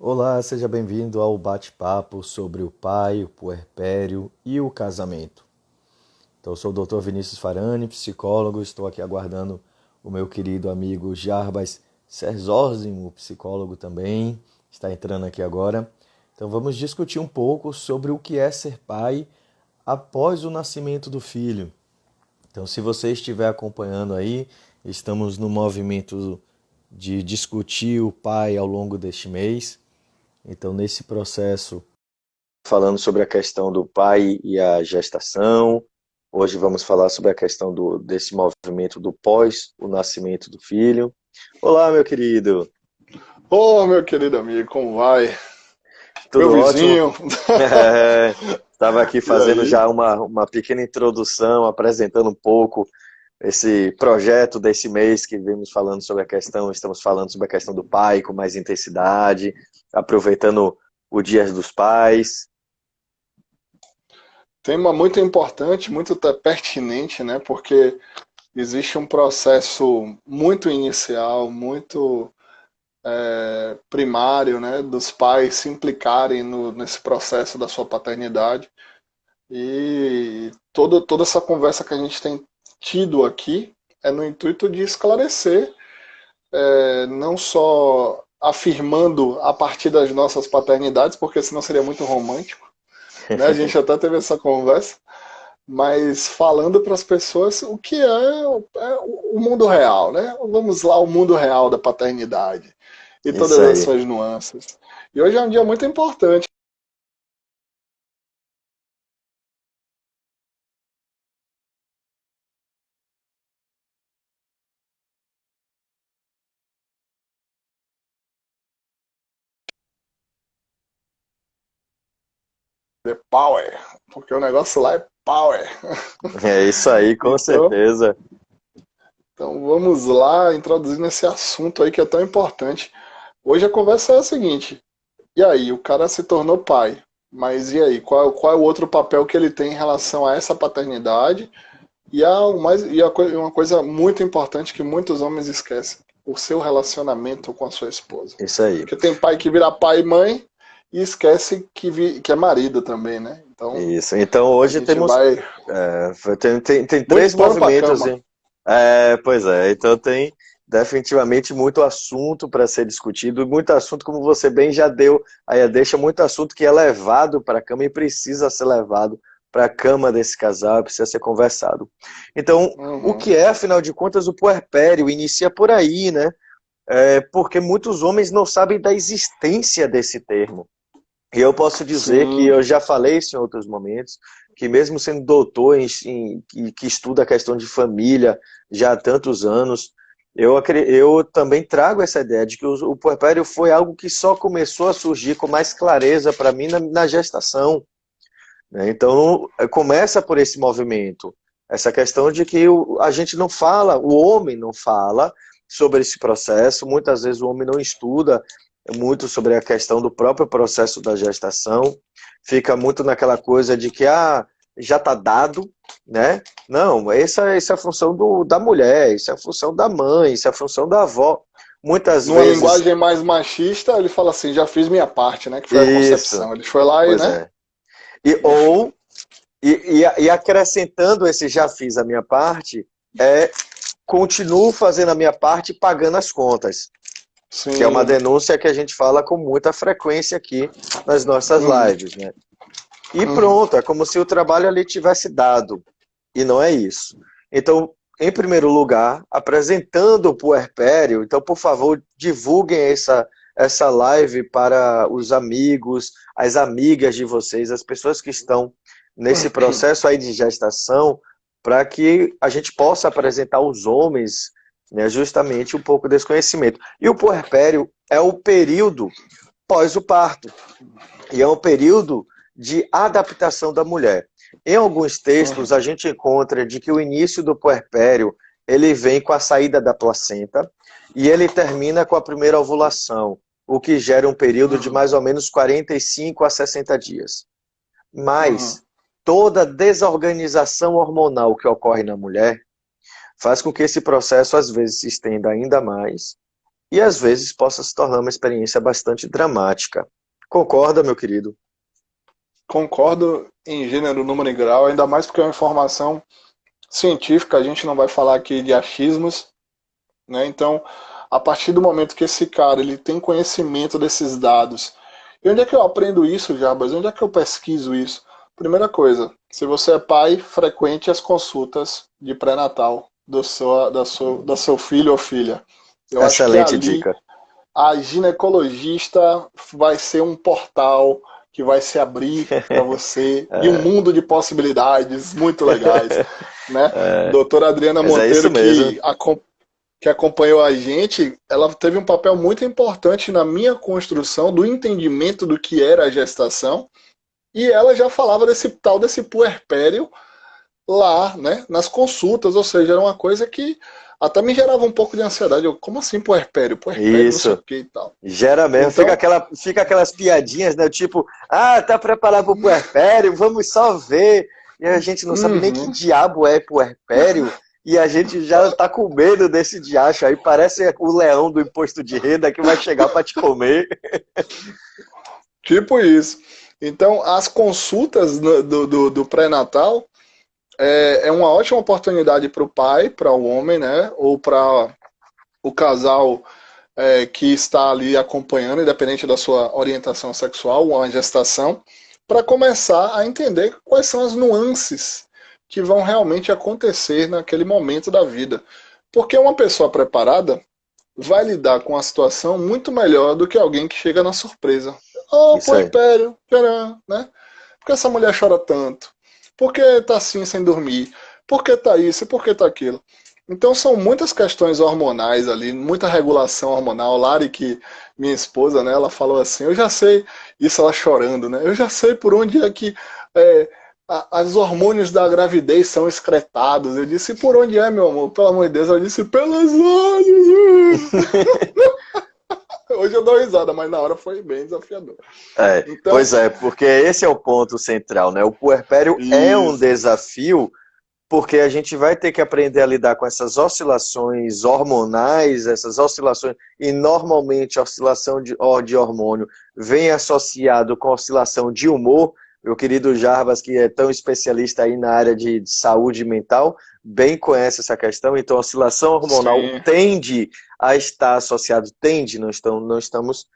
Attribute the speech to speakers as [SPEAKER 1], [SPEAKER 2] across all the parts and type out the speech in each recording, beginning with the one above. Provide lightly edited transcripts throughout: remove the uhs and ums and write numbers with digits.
[SPEAKER 1] Olá, seja bem-vindo ao bate-papo sobre o pai, o puerpério e o casamento. Então, eu sou o Dr. Vinícius Farani, psicólogo, estou aqui aguardando o meu querido amigo Jarbas Serzózimo, psicólogo também, está entrando aqui agora. Então, vamos discutir um pouco sobre o que é ser pai após o nascimento do filho. Então, se você estiver acompanhando aí, estamos no movimento de discutir o pai ao longo deste mês. Então, nesse processo, falando sobre a questão do pai e a gestação. Hoje vamos falar sobre a questão desse movimento do pós o nascimento do filho. Olá, meu querido.
[SPEAKER 2] Ô, meu querido amigo, como vai? Meu
[SPEAKER 1] Tudo ótimo?
[SPEAKER 2] vizinho.
[SPEAKER 1] Estava aqui
[SPEAKER 2] E
[SPEAKER 1] fazendo
[SPEAKER 2] aí?
[SPEAKER 1] já uma pequena introdução, apresentando um pouco esse projeto desse mês que vemos falando sobre a questão, estamos falando sobre a questão do pai com mais intensidade, aproveitando o Dia dos Pais.
[SPEAKER 2] Tema muito importante, muito pertinente, né? Porque existe um processo muito inicial, muito primário, né? Dos pais se implicarem nesse processo da sua paternidade. E toda essa conversa que a gente tem tido aqui é no intuito de esclarecer, não só afirmando a partir das nossas paternidades, porque senão seria muito romântico, né? A gente até teve essa conversa, mas falando para as pessoas o que é o mundo real, né? Vamos lá, o mundo real da paternidade e
[SPEAKER 1] Isso
[SPEAKER 2] todas as
[SPEAKER 1] aí.
[SPEAKER 2] suas nuances. E hoje é um dia muito importante. The power, porque o negócio lá é power.
[SPEAKER 1] É isso aí, com
[SPEAKER 2] Então,
[SPEAKER 1] certeza.
[SPEAKER 2] então vamos lá, introduzindo esse assunto aí que é tão importante. Hoje a conversa é a seguinte: e aí, o cara se tornou pai, mas e aí, qual é o outro papel que ele tem em relação a essa paternidade? Uma coisa muito importante que muitos homens esquecem: o seu relacionamento com a sua esposa.
[SPEAKER 1] Isso aí.
[SPEAKER 2] Porque tem pai que vira pai e mãe e esquece que é marido também, né? Então
[SPEAKER 1] Isso. Então
[SPEAKER 2] a
[SPEAKER 1] hoje
[SPEAKER 2] gente
[SPEAKER 1] temos.
[SPEAKER 2] vai
[SPEAKER 1] Tem
[SPEAKER 2] muito
[SPEAKER 1] três
[SPEAKER 2] pano para
[SPEAKER 1] movimentos,
[SPEAKER 2] cama.
[SPEAKER 1] hein? Pois é. Então tem definitivamente muito assunto para ser discutido, muito assunto, como você bem já deu, aí deixa muito assunto que é levado para a cama e precisa ser levado para a cama desse casal, precisa ser conversado. Então, o
[SPEAKER 2] Uhum.
[SPEAKER 1] que é, afinal de contas, o puerpério? Inicia por aí, né? Porque muitos homens não sabem da existência desse termo. E eu posso dizer que
[SPEAKER 2] Sim.
[SPEAKER 1] eu já falei isso em outros momentos, que mesmo sendo doutor que estuda a questão de família já há tantos anos, eu também trago essa ideia de que o puerpério foi algo que só começou a surgir com mais clareza para mim na gestação, né? Então, começa por esse movimento, essa questão de que a gente não fala, o homem não fala sobre esse processo, muitas vezes o homem não estuda muito sobre a questão do próprio processo da gestação, fica muito naquela coisa de que já está dado, né? Não, essa é a função da mulher, isso é a função da mãe, isso é a função da avó. Muitas
[SPEAKER 2] Numa
[SPEAKER 1] vezes,
[SPEAKER 2] linguagem mais machista, ele fala assim: já fiz minha parte, né? Que foi a
[SPEAKER 1] isso,
[SPEAKER 2] concepção. Ele foi lá e,
[SPEAKER 1] pois
[SPEAKER 2] né?
[SPEAKER 1] é. E,
[SPEAKER 2] Enfim.
[SPEAKER 1] ou e acrescentando esse já fiz a minha parte, é continuo fazendo a minha parte e pagando as contas, que é uma
[SPEAKER 2] Sim.
[SPEAKER 1] denúncia que a gente fala com muita frequência aqui nas nossas
[SPEAKER 2] Uhum.
[SPEAKER 1] lives, né? E
[SPEAKER 2] Uhum.
[SPEAKER 1] pronto, é como se o trabalho ali tivesse dado, e não é isso. Então, em primeiro lugar, apresentando o puerpério, então, por favor, divulguem essa live para os amigos, as amigas de vocês, as pessoas que estão nesse processo aí de gestação, para que a gente possa apresentar aos homens, né, justamente um pouco desse conhecimento. E o puerpério é o período pós o parto, e é um período de adaptação da mulher. Em alguns textos, a gente encontra de que o início do puerpério ele vem com a saída da placenta e ele termina com a primeira ovulação, o que gera um período de
[SPEAKER 2] Uhum.
[SPEAKER 1] mais ou menos 45 a 60 dias.
[SPEAKER 2] Uhum.
[SPEAKER 1] Mas toda desorganização hormonal que ocorre na mulher faz com que esse processo às vezes se estenda ainda mais e às vezes possa se tornar uma experiência bastante dramática. Concorda, meu querido?
[SPEAKER 2] Concordo em gênero, número e grau, ainda mais porque é uma informação científica, a gente não vai falar aqui de achismos, né? Então, a partir do momento que esse cara ele tem conhecimento desses dados, e onde é que eu aprendo isso, Jarbas? Onde é que eu pesquiso isso? Primeira coisa, se você é pai, frequente as consultas de pré-natal do seu filho ou filha. Eu acho que
[SPEAKER 1] Excelente
[SPEAKER 2] ali
[SPEAKER 1] dica.
[SPEAKER 2] a ginecologista vai ser um portal que vai se abrir para você de um mundo de possibilidades muito legais, né? Doutora Adriana
[SPEAKER 1] Mas é
[SPEAKER 2] Monteiro,
[SPEAKER 1] isso mesmo.
[SPEAKER 2] que acompanhou a gente, ela teve um papel muito importante na minha construção do entendimento do que era a gestação, e ela já falava desse tal desse puerpério lá, né, nas consultas, ou seja, era uma coisa que até me gerava um pouco de ansiedade. Eu, como assim puerpério? Puerpério, não sei o
[SPEAKER 1] Isso.
[SPEAKER 2] que e tal.
[SPEAKER 1] Gera mesmo.
[SPEAKER 2] Então,
[SPEAKER 1] Fica aquelas piadinhas, né? Tipo, ah, tá preparado pro puerpério? Vamos só ver. E a gente não sabe nem que
[SPEAKER 2] uhum.
[SPEAKER 1] diabo é puerpério. E a gente já tá com medo desse diacho aí. Parece o leão do imposto de renda que vai chegar para te comer.
[SPEAKER 2] Tipo isso. Então, as consultas do pré-natal é uma ótima oportunidade para o pai, para o homem, né? Ou para o casal que está ali acompanhando, independente da sua orientação sexual ou a gestação, para começar a entender quais são as nuances que vão realmente acontecer naquele momento da vida. Porque uma pessoa preparada vai lidar com a situação muito melhor do que alguém que chega na surpresa. Oh,
[SPEAKER 1] Isso aí.
[SPEAKER 2] puerpério, tcharam, né? Por que essa mulher chora tanto? Por que tá assim sem dormir? Por que tá isso? Por que tá aquilo? Então são muitas questões hormonais ali, muita regulação hormonal. Lari, que minha esposa, né, ela falou assim, eu já sei, isso ela chorando, né? Eu já sei por onde é que é, os hormônios da gravidez são excretados. Eu disse, por onde é, meu amor? Pelo amor de Deus, ela disse, pelas olhos. Hoje eu dou risada, mas na hora foi bem desafiador. Então,
[SPEAKER 1] Pois é, porque esse é o ponto central, né? O puerpério é um
[SPEAKER 2] isso.
[SPEAKER 1] desafio porque a gente vai ter que aprender a lidar com essas oscilações hormonais, essas oscilações, e normalmente a oscilação de hormônio vem associado com a oscilação de humor. Meu querido Jarbas, que é tão especialista aí na área de saúde mental, bem conhece essa questão. Então, a oscilação hormonal
[SPEAKER 2] Sim.
[SPEAKER 1] tende a estar associado, não estamos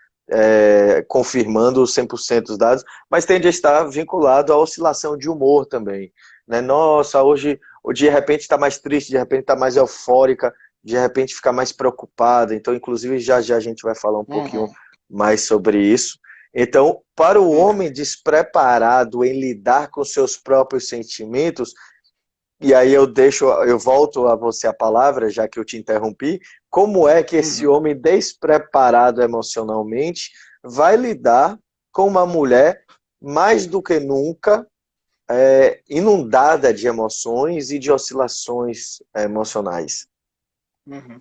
[SPEAKER 1] confirmando 100% dos dados, mas tende a estar vinculado à oscilação de humor também, né? Nossa, hoje de repente está mais triste, de repente está mais eufórica, de repente fica mais preocupada. Então, inclusive, já já a gente vai falar um pouquinho
[SPEAKER 2] Uhum.
[SPEAKER 1] mais sobre isso. Então, para o
[SPEAKER 2] Uhum.
[SPEAKER 1] homem despreparado em lidar com seus próprios sentimentos, e aí eu volto a você a palavra, já que eu te interrompi, como é que esse
[SPEAKER 2] Uhum.
[SPEAKER 1] homem despreparado emocionalmente vai lidar com uma mulher mais do que nunca inundada de emoções e de oscilações emocionais?
[SPEAKER 2] Uhum.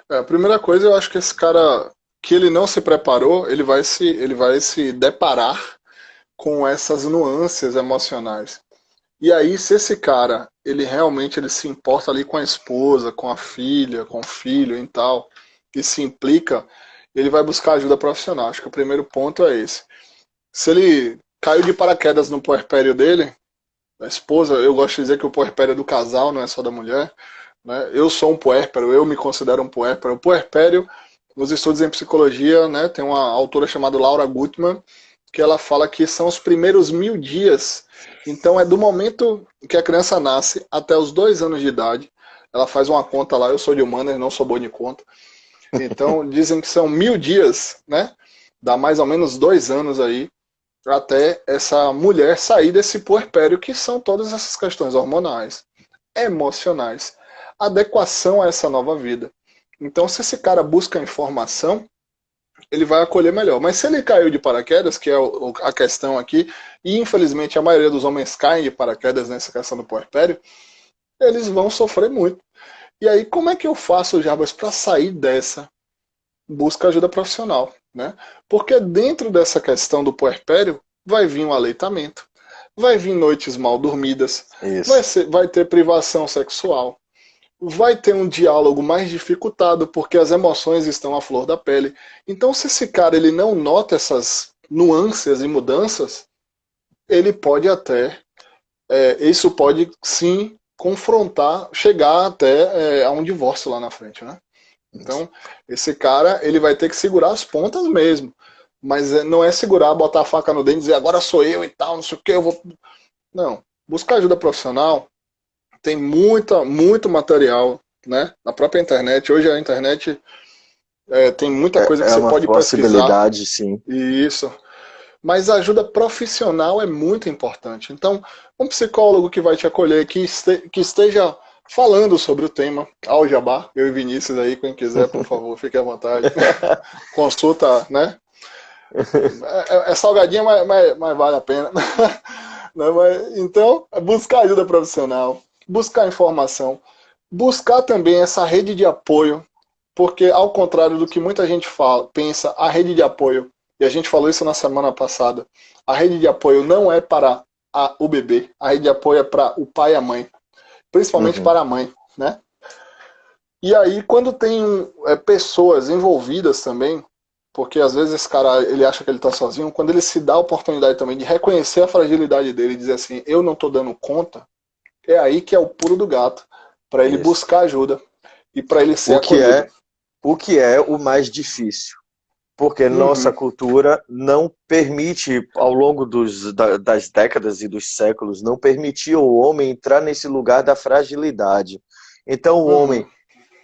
[SPEAKER 2] A primeira coisa, eu acho que esse cara que ele não se preparou, ele vai se deparar com essas nuances emocionais. E aí, se esse cara, ele realmente ele se importa ali com a esposa, com a filha, com o filho e tal, e se implica, ele vai buscar ajuda profissional. Acho que o primeiro ponto é esse. Se ele caiu de paraquedas no puerpério dele, da esposa, eu gosto de dizer que o puerpério é do casal, não é só da mulher, né? Eu sou um puérpero, eu me considero um puérpero. O puerpério, nos estudos em psicologia, né, tem uma autora chamada Laura Gutman, que ela fala que são os primeiros 1000 dias. Então é do momento que a criança nasce até os 2 anos de idade. Ela faz uma conta lá, eu sou de humanas, não sou boa de conta. Então dizem que são 1000 dias, né? Dá mais ou menos 2 anos aí até essa mulher sair desse puerpério, que são todas essas questões hormonais, emocionais, adequação a essa nova vida. Então, se esse cara busca informação, ele vai acolher melhor. Mas se ele caiu de paraquedas, que é a questão aqui, e infelizmente a maioria dos homens caem de paraquedas nessa questão do puerpério, eles vão sofrer muito. E aí, como é que eu faço, Jarbas, para sair dessa? Busca ajuda profissional, né? Porque dentro dessa questão do puerpério vai vir um aleitamento, vai vir noites mal dormidas,
[SPEAKER 1] Isso.
[SPEAKER 2] vai ter privação sexual, vai ter um diálogo mais dificultado, porque as emoções estão à flor da pele. Então, se esse cara ele não nota essas nuances e mudanças, ele pode até, isso pode sim confrontar, chegar até a um divórcio lá na frente, né? Então, esse cara, ele vai ter que segurar as pontas mesmo. Mas não é segurar, botar a faca no dente e dizer agora sou eu e tal, não sei o que, eu vou. Não. Buscar ajuda profissional, tem muito material, né? Na própria internet. Hoje a internet tem muita coisa que
[SPEAKER 1] É
[SPEAKER 2] você
[SPEAKER 1] uma
[SPEAKER 2] pode pesquisar.
[SPEAKER 1] possibilidade, sim.
[SPEAKER 2] E isso. Mas a ajuda profissional é muito importante. Então, um psicólogo que vai te acolher, que esteja falando sobre o tema, ao Jabá, eu e Vinícius aí, quem quiser, por favor, fique à vontade. Consulta, né? É salgadinha, mas vale a pena. Não, então, buscar ajuda profissional, buscar informação, buscar também essa rede de apoio, porque ao contrário do que muita gente fala, pensa, a rede de apoio, e a gente falou isso na semana passada, a rede de apoio não é para o bebê, a rede de apoio é para o pai e a mãe, principalmente
[SPEAKER 1] Uhum.
[SPEAKER 2] para a mãe, né? E aí, quando tem pessoas envolvidas também, porque às vezes esse cara ele acha que ele está sozinho, quando ele se dá a oportunidade também de reconhecer a fragilidade dele e dizer assim, eu não estou dando conta, é aí que é o pulo do gato, para ele
[SPEAKER 1] Isso.
[SPEAKER 2] buscar ajuda e para ele ser
[SPEAKER 1] O que
[SPEAKER 2] acolhido.
[SPEAKER 1] é, o que é o mais difícil. Porque nossa
[SPEAKER 2] Uhum,
[SPEAKER 1] cultura não permite, ao longo das décadas e dos séculos, não permitia o homem entrar nesse lugar da fragilidade. Então, o
[SPEAKER 2] uhum,
[SPEAKER 1] homem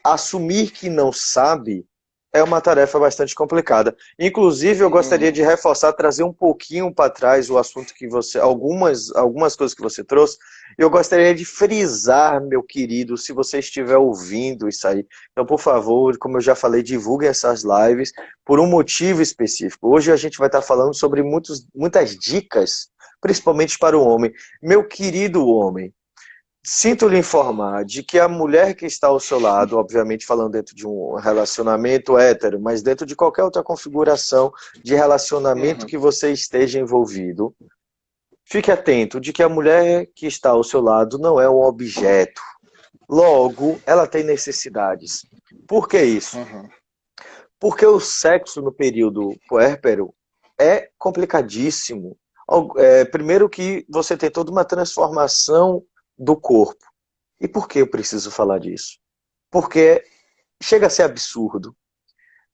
[SPEAKER 1] assumir que não sabe é uma tarefa bastante complicada. Inclusive, eu gostaria
[SPEAKER 2] uhum,
[SPEAKER 1] de reforçar, trazer um pouquinho para trás o assunto que você, algumas coisas que você trouxe. Eu gostaria de frisar, meu querido, se você estiver ouvindo isso aí. Então, por favor, como eu já falei, divulguem essas lives por um motivo específico. Hoje a gente vai estar falando sobre muitas dicas, principalmente para o homem. Meu querido homem, sinto lhe informar de que a mulher que está ao seu lado, obviamente falando dentro de um relacionamento hétero, mas dentro de qualquer outra configuração de relacionamento
[SPEAKER 2] uhum,
[SPEAKER 1] que você esteja envolvido, fique atento de que a mulher que está ao seu lado não é um objeto. Logo, ela tem necessidades. Por que isso?
[SPEAKER 2] uhum,
[SPEAKER 1] Porque o sexo no período puérpero é complicadíssimo. Primeiro que você tem toda uma transformação do corpo. E por que eu preciso falar disso? Porque chega a ser absurdo,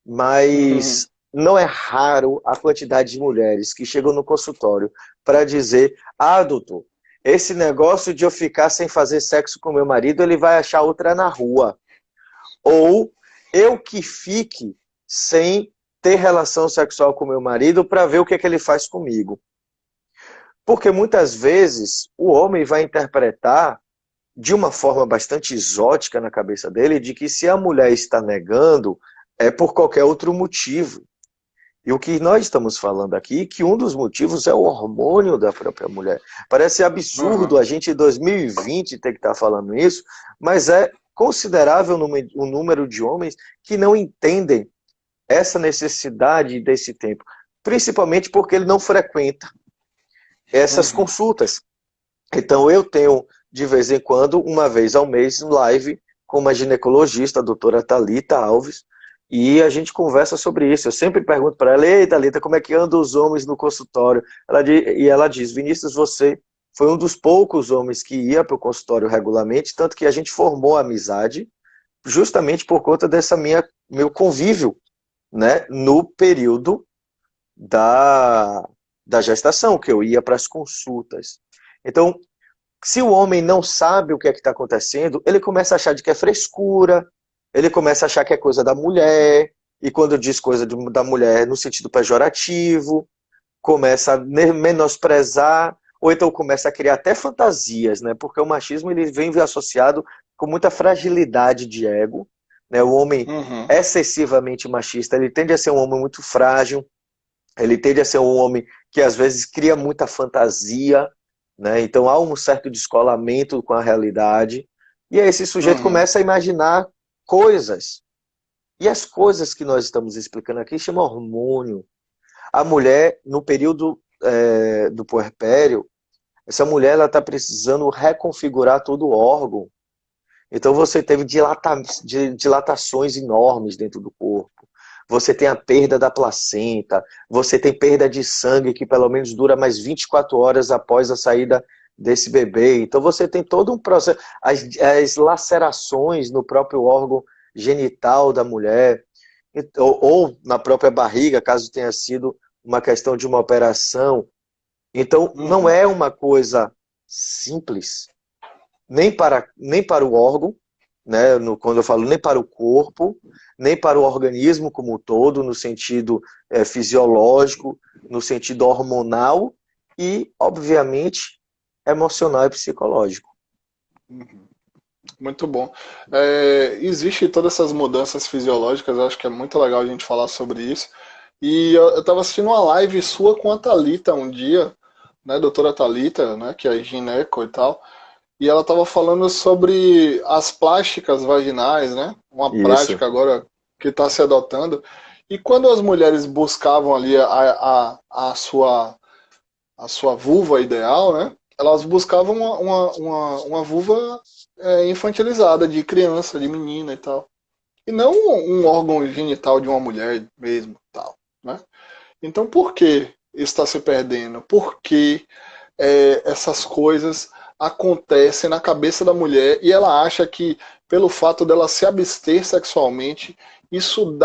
[SPEAKER 2] uhum,
[SPEAKER 1] mas não é raro a quantidade de mulheres que chegam no consultório para dizer: ah, doutor, esse negócio de eu ficar sem fazer sexo com meu marido, ele vai achar outra na rua. Ou eu que fique sem ter relação sexual com meu marido para ver o que, é que ele faz comigo. Porque muitas vezes o homem vai interpretar de uma forma bastante exótica na cabeça dele, de que se a mulher está negando, é por qualquer outro motivo. E o que nós estamos falando aqui, que um dos motivos é o hormônio da própria mulher. Parece
[SPEAKER 2] uhum,
[SPEAKER 1] absurdo a gente em 2020 ter que estar falando isso, mas é considerável o número de homens que não entendem essa necessidade desse tempo, principalmente porque ele não frequenta essas
[SPEAKER 2] uhum.
[SPEAKER 1] consultas. Então eu tenho, de vez em quando, uma vez ao mês, live com uma ginecologista, a doutora Thalita Alves, e a gente conversa sobre isso. Eu sempre pergunto para ela: ei, Thalita, como é que andam os homens no consultório? E ela diz: Vinícius, você foi um dos poucos homens que ia para o consultório regularmente, tanto que a gente formou amizade justamente por conta dessa meu convívio, né, no período da, da gestação, que eu ia para as consultas. Então, se o homem não sabe o que é que está acontecendo, ele começa a achar de que é frescura, ele começa a achar que é coisa da mulher, e quando diz coisa da mulher no sentido pejorativo, começa a menosprezar, ou então começa a criar até fantasias, né? Porque o machismo ele vem associado com muita fragilidade de ego, né? O homem
[SPEAKER 2] Uhum.
[SPEAKER 1] excessivamente machista, ele tende a ser um homem muito frágil, ele tende a ser um homem que às vezes cria muita fantasia, né? Então há um certo descolamento com a realidade. E aí esse sujeito
[SPEAKER 2] Uhum.
[SPEAKER 1] começa a imaginar coisas. E as coisas que nós estamos explicando aqui chamam hormônio. A mulher, no período do puerpério, essa mulher ela está precisando reconfigurar todo o órgão. Então você teve dilatações enormes dentro do corpo. Você tem a perda da placenta, você tem perda de sangue que pelo menos dura mais 24 horas após a saída desse bebê. Então você tem todo um processo, as lacerações no próprio órgão genital da mulher, ou na própria barriga, caso tenha sido uma questão de uma operação. Então não é uma coisa simples, nem para o órgão, né, quando eu falo nem para o corpo, nem para o organismo como um todo, no sentido fisiológico, no sentido hormonal e, obviamente, emocional e psicológico.
[SPEAKER 2] Muito bom. Existe todas essas mudanças fisiológicas, eu acho que é muito legal a gente falar sobre isso. E eu estava assistindo uma live sua com a Thalita um dia, né, doutora Thalita, né, que é gineco e tal, e ela estava falando sobre as plásticas vaginais, né, uma
[SPEAKER 1] Isso.
[SPEAKER 2] prática agora que está se adotando. E quando as mulheres buscavam ali a sua vulva ideal, né, elas buscavam uma vulva infantilizada, de criança, de menina e tal. E não um órgão genital de uma mulher mesmo, tal, né? Então, por que isso está se perdendo? Por que essas coisas acontecem na cabeça da mulher e ela acha que, pelo fato dela se abster sexualmente, isso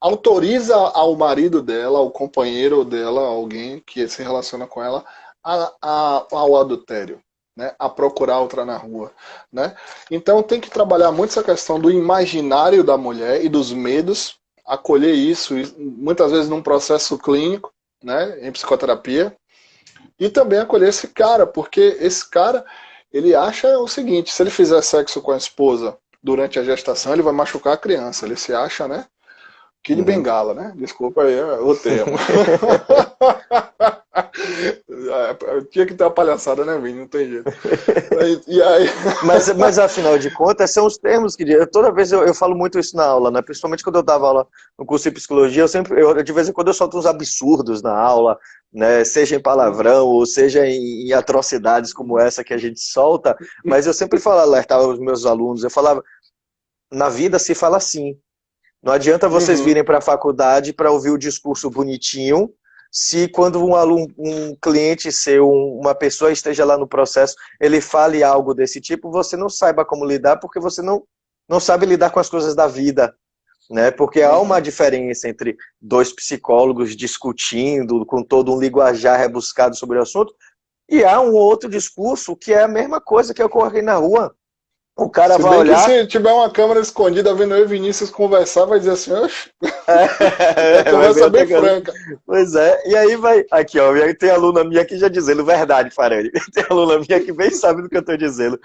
[SPEAKER 2] autoriza ao marido dela, ao companheiro dela, alguém que se relaciona com ela, ao adultério, né? A procurar outra na rua, né? Então tem que trabalhar muito essa questão do imaginário da mulher e dos medos, acolher isso, muitas vezes num processo clínico, né, em psicoterapia, e também acolher esse cara, porque esse cara, ele acha o seguinte: se ele fizer sexo com a esposa durante a gestação, ele vai machucar a criança. Ele se acha, né? Kid Bengala, né? Desculpa aí o termo. Tinha que ter uma palhaçada, né, Vini? Não tem jeito. E aí...
[SPEAKER 1] mas afinal de contas, são os termos que toda vez eu falo muito isso na aula, né? Principalmente quando eu dava aula no curso de psicologia, de vez em quando eu solto uns absurdos na aula, né? Seja em palavrão ou seja em atrocidades como essa que a gente solta, mas eu sempre alertava os meus alunos, eu falava, na vida se fala assim. Não adianta vocês virem para a faculdade para ouvir o discurso bonitinho, se quando um cliente seu, uma pessoa esteja lá no processo, ele fale algo desse tipo, você não saiba como lidar, porque você não sabe lidar com as coisas da vida, né? Porque há uma diferença entre dois psicólogos discutindo, com todo um linguajar rebuscado sobre o assunto, e há um outro discurso que é a mesma coisa que ocorre na rua. O cara
[SPEAKER 2] se
[SPEAKER 1] vai
[SPEAKER 2] bem
[SPEAKER 1] olhar...
[SPEAKER 2] que se tiver uma câmera escondida vendo eu e Vinícius conversar, vai dizer assim, oxe, conversa bem franca.
[SPEAKER 1] Pois é, e aí vai, aqui ó, tem aluna minha aqui já dizendo, verdade, Farani, tem aluna minha que bem sabe do que eu tô dizendo.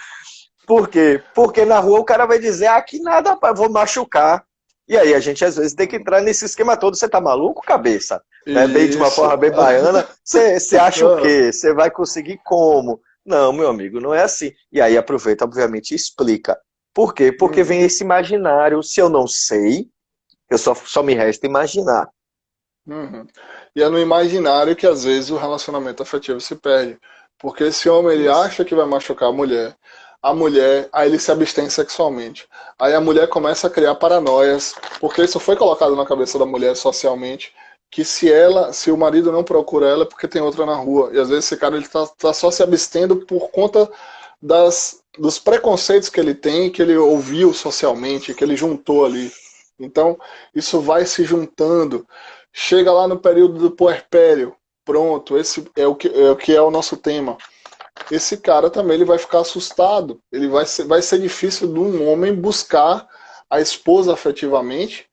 [SPEAKER 1] Por quê? Porque na rua o cara vai dizer, que nada, vou machucar. E aí a gente às vezes tem que entrar nesse esquema todo, você tá maluco, cabeça? Né? Bem de uma forma bem baiana, você acha o quê? Você vai conseguir como? Não, meu amigo, não é assim. E aí aproveita, obviamente, e explica. Por quê? Porque vem esse imaginário, se eu não sei, eu só me resta imaginar.
[SPEAKER 2] E é no imaginário que às vezes o relacionamento afetivo se perde. Porque esse homem ele acha que vai machucar a mulher, aí ele se abstém sexualmente. Aí a mulher começa a criar paranoias, porque isso foi colocado na cabeça da mulher socialmente, que se o marido não procura ela é porque tem outra na rua. E às vezes esse cara ele tá só se abstendo por conta dos preconceitos que ele tem, que ele ouviu socialmente, que ele juntou ali. Então, isso vai se juntando. Chega lá no período do puerpério. Pronto, esse é o que é o nosso tema. Esse cara também ele vai ficar assustado. Ele vai ser difícil de um homem buscar a esposa afetivamente,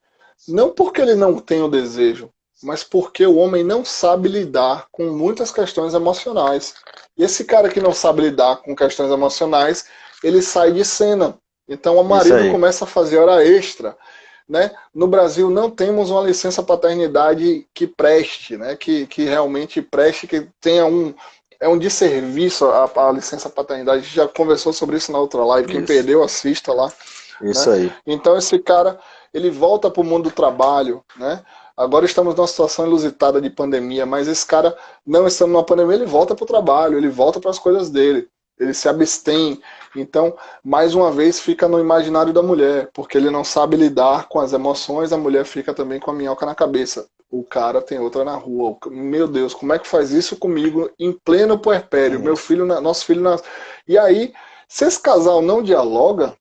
[SPEAKER 2] não porque ele não tem o desejo, mas porque o homem não sabe lidar com muitas questões emocionais. E esse cara que não sabe lidar com questões emocionais, ele sai de cena. Então o marido começa a fazer hora extra. Né? No Brasil não temos uma licença paternidade que preste, né? que realmente preste, que tenha um desserviço a licença paternidade. A gente já conversou sobre isso na outra live. Quem perdeu, assista lá.
[SPEAKER 1] Isso, né? Aí.
[SPEAKER 2] Então esse cara, ele volta para o mundo do trabalho, né? Agora estamos numa situação inusitada de pandemia, mas esse cara, não estando numa pandemia, ele volta para o trabalho, ele volta para as coisas dele. ele se abstém. Então, mais uma vez, fica no imaginário da mulher, porque ele não sabe lidar com as emoções, a mulher fica também com a minhoca na cabeça. O cara tem outra na rua. Meu Deus, como é que faz isso comigo em pleno puerpério? Meu filho, nosso filho... E aí, se esse casal não dialoga,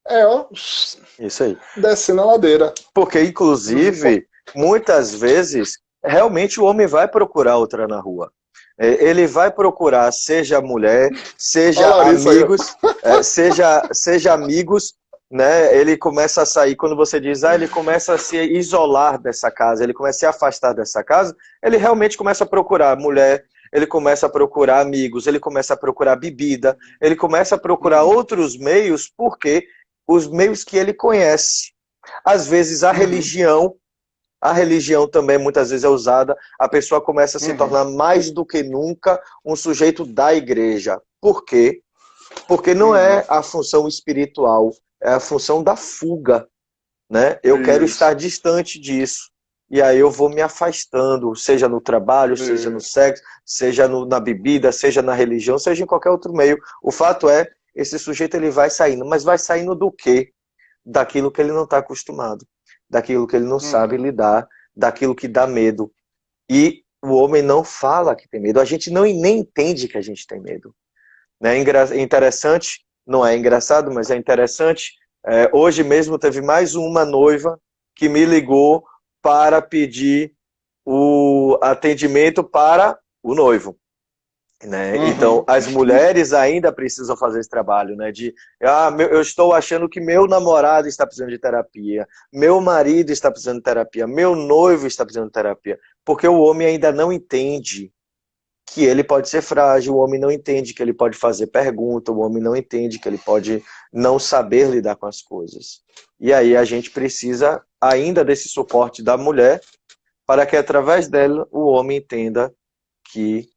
[SPEAKER 2] ó,
[SPEAKER 1] isso aí.
[SPEAKER 2] descendo a ladeira.
[SPEAKER 1] Porque, inclusive, muitas vezes, realmente o homem vai procurar outra na rua. Ele vai procurar, seja mulher, seja amigos, seja amigos, né? Ele começa a sair, quando você diz, ele começa a se isolar dessa casa, ele começa a se afastar dessa casa, ele realmente começa a procurar mulher, ele começa a procurar amigos, ele começa a procurar bebida, ele começa a procurar outros meios, porque os meios que ele conhece. Às vezes a religião também muitas vezes é usada, a pessoa começa a se tornar mais do que nunca um sujeito da igreja. Por quê? Porque não é a função espiritual, é a função da fuga, né? Eu quero estar distante disso. E aí eu vou me afastando, seja no trabalho, seja no sexo, seja na bebida, seja na religião, seja em qualquer outro meio. O fato é, esse sujeito ele vai saindo, mas vai saindo do quê? Daquilo que ele não está acostumado, daquilo que ele não sabe lidar, daquilo que dá medo. E o homem não fala que tem medo, a gente nem entende que a gente tem medo. Né? É interessante, não é engraçado, mas é interessante. Hoje mesmo teve mais uma noiva que me ligou para pedir o atendimento para o noivo. Né? Então, as mulheres ainda precisam fazer esse trabalho, né? Eu estou achando que meu namorado está precisando de terapia, meu marido está precisando de terapia, meu noivo está precisando de terapia, porque o homem ainda não entende que ele pode ser frágil, o homem não entende que ele pode fazer pergunta, o homem não entende que ele pode não saber lidar com as coisas. E aí a gente precisa ainda desse suporte da mulher, para que através dela o homem entenda que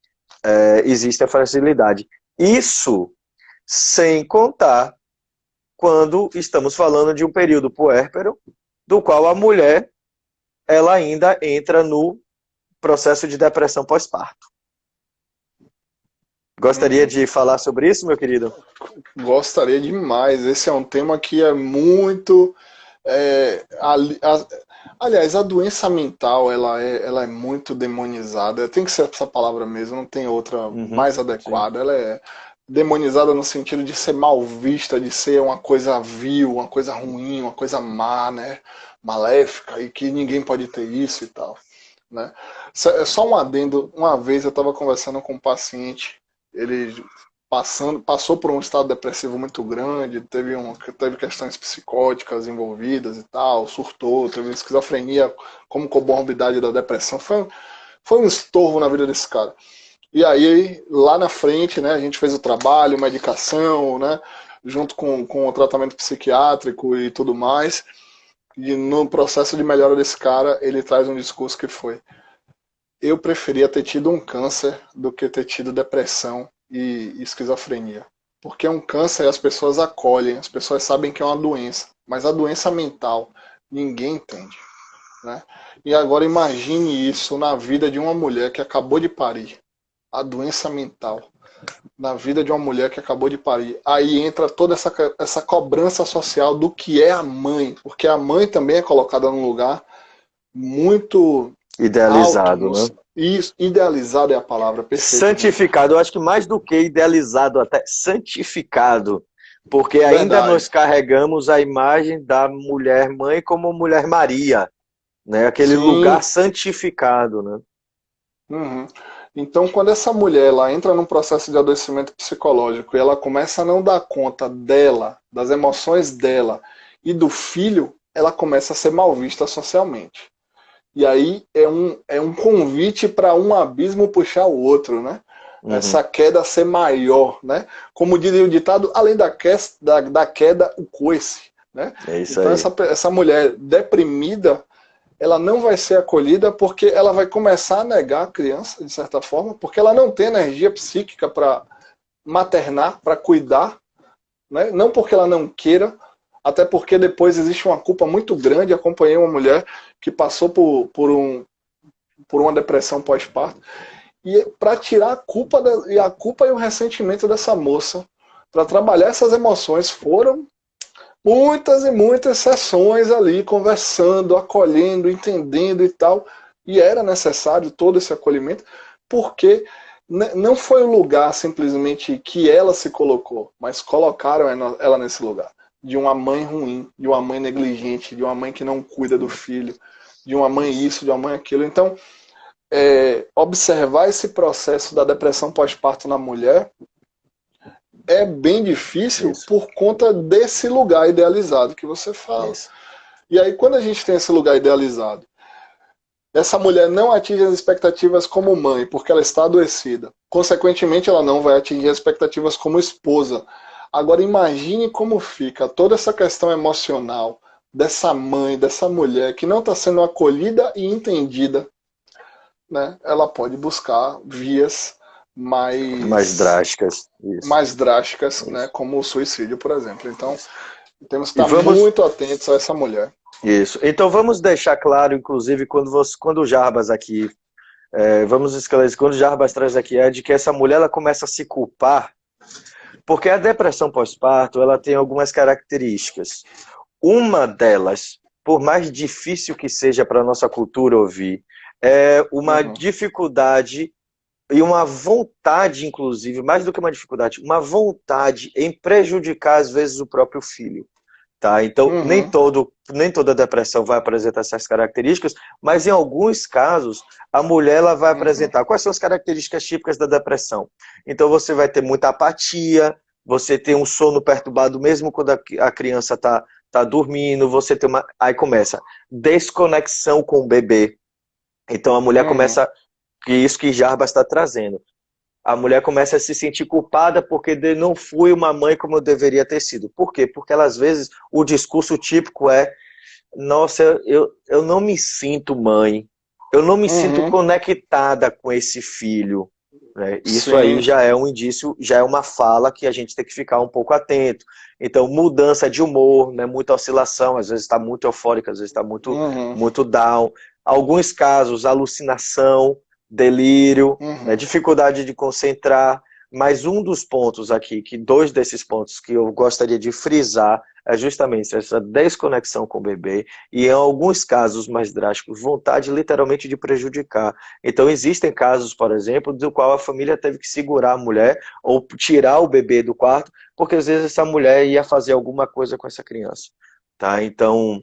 [SPEAKER 1] existe a fragilidade. Isso sem contar quando estamos falando de um período puérpero, do qual a mulher ela ainda entra no processo de depressão pós-parto. Gostaria de falar sobre isso, meu querido?
[SPEAKER 2] Gostaria demais. Esse é um tema que é muito... aliás, a doença mental ela é muito demonizada. Tem que ser essa palavra mesmo, não tem outra mais adequada. Sim. Ela é demonizada no sentido de ser mal vista, de ser uma coisa vil, uma coisa ruim, uma coisa má, né? Maléfica, e que ninguém pode ter isso e tal. Né? Só um adendo. Uma vez eu estava conversando com um paciente, ele passou por um estado depressivo muito grande, teve questões psicóticas envolvidas e tal, surtou, teve esquizofrenia como comorbidade da depressão. Foi um estorvo na vida desse cara. E aí, lá na frente, né, a gente fez o trabalho, medicação, né, junto com o tratamento psiquiátrico e tudo mais. E no processo de melhora desse cara, ele traz um discurso que foi: eu preferia ter tido um câncer do que ter tido depressão e esquizofrenia. Porque é um câncer e as pessoas acolhem, as pessoas sabem que é uma doença. Mas a doença mental, ninguém entende. Né? E agora imagine isso na vida de uma mulher que acabou de parir. A doença mental na vida de uma mulher que acabou de parir. Aí entra toda essa cobrança social do que é a mãe. Porque a mãe também é colocada num lugar muito...
[SPEAKER 1] idealizado,
[SPEAKER 2] alto,
[SPEAKER 1] né?
[SPEAKER 2] Isso, idealizado é a palavra, perfeita.
[SPEAKER 1] Santificado, eu acho que mais do que idealizado, até santificado. Porque ainda nós carregamos a imagem da mulher mãe como mulher Maria, né? Aquele lugar santificado, né?
[SPEAKER 2] Então, quando essa mulher ela entra num processo de adoecimento psicológico e ela começa a não dar conta dela, das emoções dela e do filho, ela começa a ser mal vista socialmente. E aí é um convite para um abismo puxar o outro, né? Essa queda ser maior, né? Como diria o ditado, além da queda, o coice, né?
[SPEAKER 1] É isso
[SPEAKER 2] então
[SPEAKER 1] aí.
[SPEAKER 2] essa mulher deprimida, ela não vai ser acolhida porque ela vai começar a negar a criança, de certa forma, porque ela não tem energia psíquica para maternar, para cuidar, né? Não porque ela não queira, até porque depois existe uma culpa muito grande. Acompanhei uma mulher que passou por uma depressão pós-parto, e para tirar a culpa e o ressentimento dessa moça, para trabalhar essas emoções. Foram muitas e muitas sessões ali, conversando, acolhendo, entendendo e tal. E era necessário todo esse acolhimento, porque não foi o lugar simplesmente que ela se colocou, mas colocaram ela nesse lugar. De uma mãe ruim, de uma mãe negligente, de uma mãe que não cuida do filho, de uma mãe isso, de uma mãe aquilo. Então, observar esse processo da depressão pós-parto na mulher é bem difícil por conta desse lugar idealizado que você fala. Isso. E aí, quando a gente tem esse lugar idealizado, essa mulher não atinge as expectativas como mãe, porque ela está adoecida. Consequentemente, ela não vai atingir as expectativas como esposa. Agora, imagine como fica toda essa questão emocional dessa mãe, dessa mulher, que não está sendo acolhida e entendida. Né? Ela pode buscar vias mais
[SPEAKER 1] drásticas.
[SPEAKER 2] Isso. Mais drásticas, isso. Né? Como o suicídio, por exemplo. Então, temos que estar muito atentos a essa mulher.
[SPEAKER 1] Isso. Então vamos deixar claro, inclusive, quando o Jarbas aqui, vamos esclarecer, quando o Jarbas traz aqui, é de que essa mulher ela começa a se culpar, porque a depressão pós-parto ela tem algumas características. Uma delas, por mais difícil que seja para a nossa cultura ouvir, é uma dificuldade e uma vontade, inclusive, mais do que uma dificuldade, uma vontade em prejudicar, às vezes, o próprio filho. Tá? Então, nem toda depressão vai apresentar essas características, mas em alguns casos, a mulher ela vai apresentar. Quais são as características típicas da depressão? Então, você vai ter muita apatia, você tem um sono perturbado mesmo quando a criança tá dormindo, você tem aí começa desconexão com o bebê. Então, a mulher começa, isso que Jarbas está trazendo. A mulher começa a se sentir culpada porque não fui uma mãe como eu deveria ter sido. Por quê? Porque ela, às vezes o discurso típico é: nossa, eu não me sinto mãe, eu não me sinto conectada com esse filho. Né? Isso aí já é um indício, já é uma fala que a gente tem que ficar um pouco atento. Então, mudança de humor, né? Muita oscilação, às vezes está muito eufórica, às vezes está muito down. Alguns casos, alucinação, delírio, né, dificuldade de concentrar, mas um dos pontos aqui, dois desses pontos que eu gostaria de frisar é justamente essa desconexão com o bebê e em alguns casos mais drásticos, vontade literalmente de prejudicar. Então existem casos, por exemplo, do qual a família teve que segurar a mulher ou tirar o bebê do quarto, porque às vezes essa mulher ia fazer alguma coisa com essa criança. Tá? Então,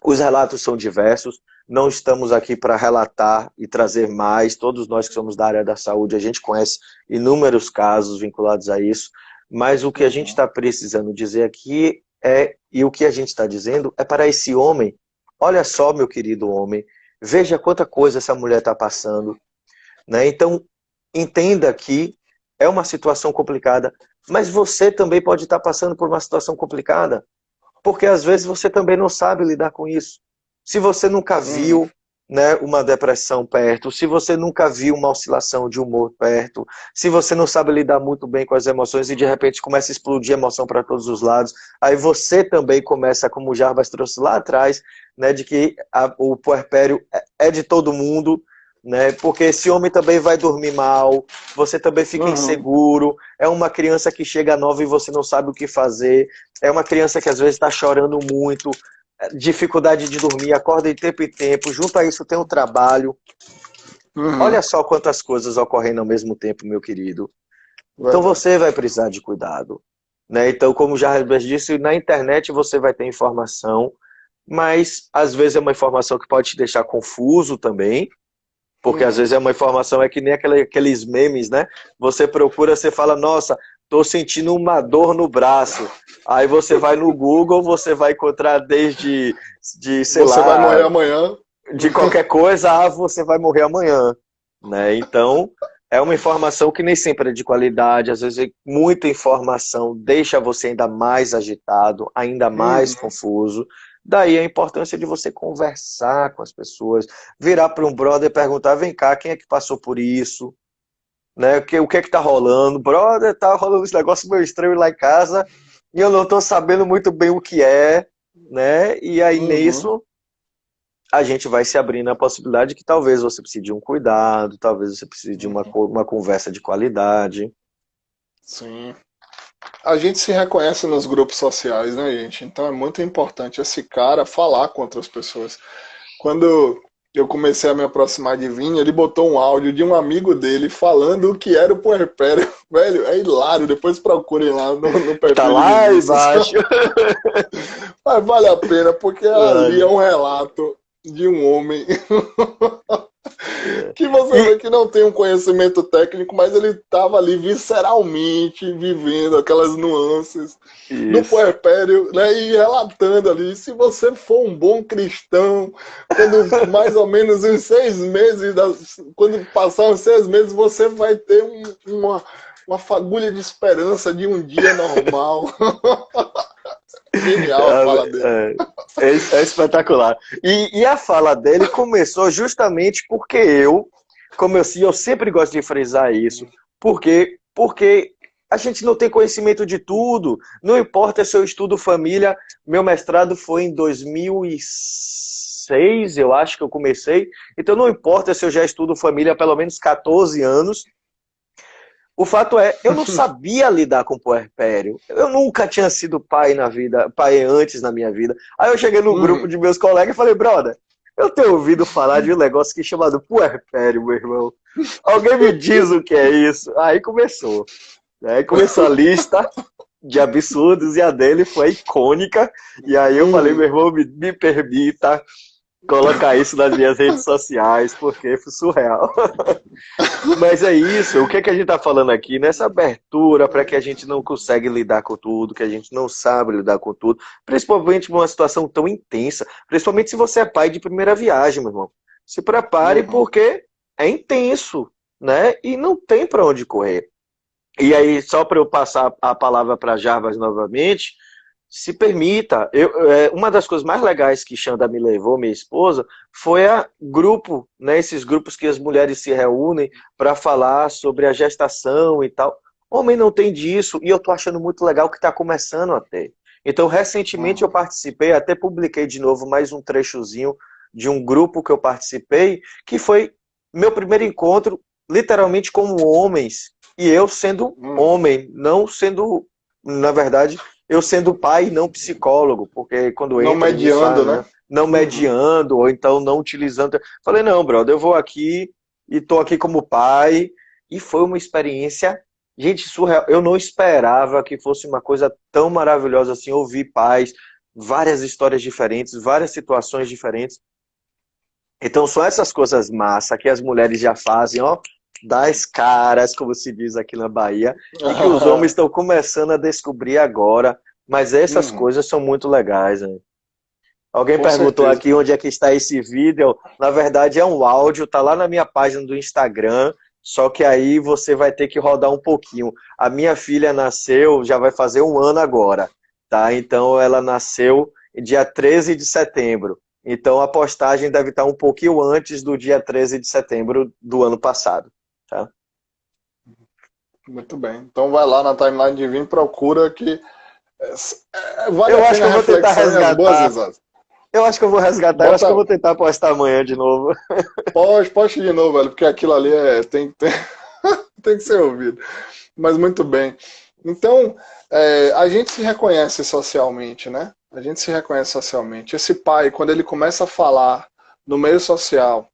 [SPEAKER 1] os relatos são diversos. Não estamos aqui para relatar e trazer mais. Todos nós que somos da área da saúde, a gente conhece inúmeros casos vinculados a isso. Mas o que a gente está precisando dizer aqui e o que a gente está dizendo é para esse homem. Olha só, meu querido homem, veja quanta coisa essa mulher está passando. Né? Então, entenda que é uma situação complicada, mas você também pode estar passando por uma situação complicada, porque às vezes você também não sabe lidar com isso. Se você nunca viu, né, uma depressão perto, se você nunca viu uma oscilação de humor perto, se você não sabe lidar muito bem com as emoções e de repente começa a explodir emoção para todos os lados, aí você também começa, como o Jarbas trouxe lá atrás, né, de que o puerpério é de todo mundo, né, porque esse homem também vai dormir mal, você também fica inseguro, é uma criança que chega nova e você não sabe o que fazer, é uma criança que às vezes está chorando muito, dificuldade de dormir, acorda de tempo em tempo, junto a isso tem o trabalho. Olha só quantas coisas ocorrendo ao mesmo tempo, meu querido. Então você vai precisar de cuidado. Né? Então, como já disse, na internet você vai ter informação, mas às vezes é uma informação que pode te deixar confuso também, porque às vezes é uma informação, é que nem aqueles memes, né? Você procura, você fala, nossa, tô sentindo uma dor no braço. Aí você vai no Google, você vai encontrar sei lá...
[SPEAKER 2] Você vai morrer amanhã.
[SPEAKER 1] De qualquer coisa, você vai morrer amanhã. Né? Então, é uma informação que nem sempre é de qualidade, às vezes muita informação deixa você ainda mais agitado, ainda mais confuso. Daí a importância de você conversar com as pessoas, virar para um brother e perguntar, vem cá, quem é que passou por isso? Né? O que é que tá rolando? Brother, tá rolando esse negócio meio estranho lá em casa e eu não tô sabendo muito bem o que é, né? E aí nisso a gente vai se abrindo a possibilidade que talvez você precise de um cuidado, talvez você precise de
[SPEAKER 2] Uhum.
[SPEAKER 1] uma conversa de qualidade.
[SPEAKER 2] Sim. A gente se reconhece nos grupos sociais, né, gente? Então é muito importante esse cara falar com outras pessoas. Quando eu comecei a me aproximar de Vini, ele botou um áudio de um amigo dele falando o que era o puerpério. Velho, é hilário. Depois procurem lá no
[SPEAKER 1] Tá
[SPEAKER 2] perfil de
[SPEAKER 1] lá
[SPEAKER 2] Vinícius.
[SPEAKER 1] embaixo.
[SPEAKER 2] Mas vale a pena, porque ali é um relato de um homem que você
[SPEAKER 1] E
[SPEAKER 2] vê que não tem um conhecimento técnico, mas ele estava ali visceralmente vivendo aquelas nuances do
[SPEAKER 1] isso.
[SPEAKER 2] puerpério, né, e relatando ali, se você for um bom cristão, quando mais ou menos em 6 meses, quando passar uns 6 meses, você vai ter uma fagulha de esperança de um dia normal. Genial a fala dele.
[SPEAKER 1] É espetacular. E a fala dele começou justamente porque eu sempre gosto de frisar isso, porque a gente não tem conhecimento de tudo, não importa se eu estudo família, meu mestrado foi em 2006, eu acho que eu comecei, então não importa se eu já estudo família há pelo menos 14 anos, o fato é, eu não sabia lidar com puerpério. Eu nunca tinha sido pai na vida, pai antes na minha vida. Aí eu cheguei no grupo
[SPEAKER 2] Uhum.
[SPEAKER 1] de meus colegas e falei, brother, eu tenho ouvido falar de um negócio que é chamado puerpério, meu irmão. Alguém me diz o que é isso? Aí começou. Aí começou a lista de absurdos e a dele foi icônica. E aí eu falei, meu
[SPEAKER 2] Uhum.
[SPEAKER 1] irmão, me permita colocar isso nas minhas redes sociais, porque foi surreal. Mas é isso, o que é que a gente está falando aqui? Nessa abertura para que a gente não consegue lidar com tudo, que a gente não sabe lidar com tudo, principalmente numa situação tão intensa, principalmente se você é pai de primeira viagem, meu irmão. Se prepare
[SPEAKER 2] Uhum.
[SPEAKER 1] porque é intenso, né? E não tem para onde correr. E aí, só para eu passar a palavra para Jarbas novamente, se permita. Uma das coisas mais legais que Xanda me levou, minha esposa, foi a grupo, né, esses grupos que as mulheres se reúnem para falar sobre a gestação e tal. Homem não tem disso, e eu tô achando muito legal que está começando a ter. Então, recentemente eu
[SPEAKER 2] Uhum.
[SPEAKER 1] participei, até publiquei de novo mais um trechozinho de um grupo que eu participei, que foi meu primeiro encontro, literalmente como homens, e eu sendo
[SPEAKER 2] Uhum.
[SPEAKER 1] homem, não sendo, na verdade, eu sendo pai e não psicólogo, porque quando
[SPEAKER 2] Não
[SPEAKER 1] entra nisso,
[SPEAKER 2] mediando, né?
[SPEAKER 1] né, não
[SPEAKER 2] Uhum.
[SPEAKER 1] mediando, ou então não utilizando. Falei, não, brother, eu vou aqui e tô aqui como pai, e foi uma experiência, gente, surreal. Eu não esperava que fosse uma coisa tão maravilhosa assim, ouvir pais, várias histórias diferentes, várias situações diferentes. Então são essas coisas massa que as mulheres já fazem, ó, das caras, como se diz aqui na Bahia, e que os homens estão começando a descobrir agora. Mas essas
[SPEAKER 2] Uhum.
[SPEAKER 1] coisas são muito legais, né? Alguém
[SPEAKER 2] Com
[SPEAKER 1] perguntou
[SPEAKER 2] certeza.
[SPEAKER 1] aqui onde é que está esse vídeo. Na verdade é um áudio, tá lá na minha página do Instagram, só que aí você vai ter que rodar um pouquinho. A minha filha nasceu, já vai fazer um ano agora, tá? Então ela nasceu dia 13 de setembro. Então a postagem deve estar um pouquinho antes do dia 13 de setembro do ano passado, tá?
[SPEAKER 2] Muito bem. Então vai lá na timeline de Vim, procura que vale a
[SPEAKER 1] Eu acho
[SPEAKER 2] pena
[SPEAKER 1] que
[SPEAKER 2] a
[SPEAKER 1] eu vou tentar
[SPEAKER 2] reflexão e as boas
[SPEAKER 1] resgatar.
[SPEAKER 2] risadas.
[SPEAKER 1] Eu acho que eu vou resgatar, eu acho que eu
[SPEAKER 2] Bota,
[SPEAKER 1] vou tentar postar amanhã de novo.
[SPEAKER 2] poste de novo, velho, porque aquilo ali tem que ser ouvido. Mas muito bem. Então, a gente se reconhece socialmente, né? A gente se reconhece socialmente. Esse pai, quando ele começa a falar no meio social,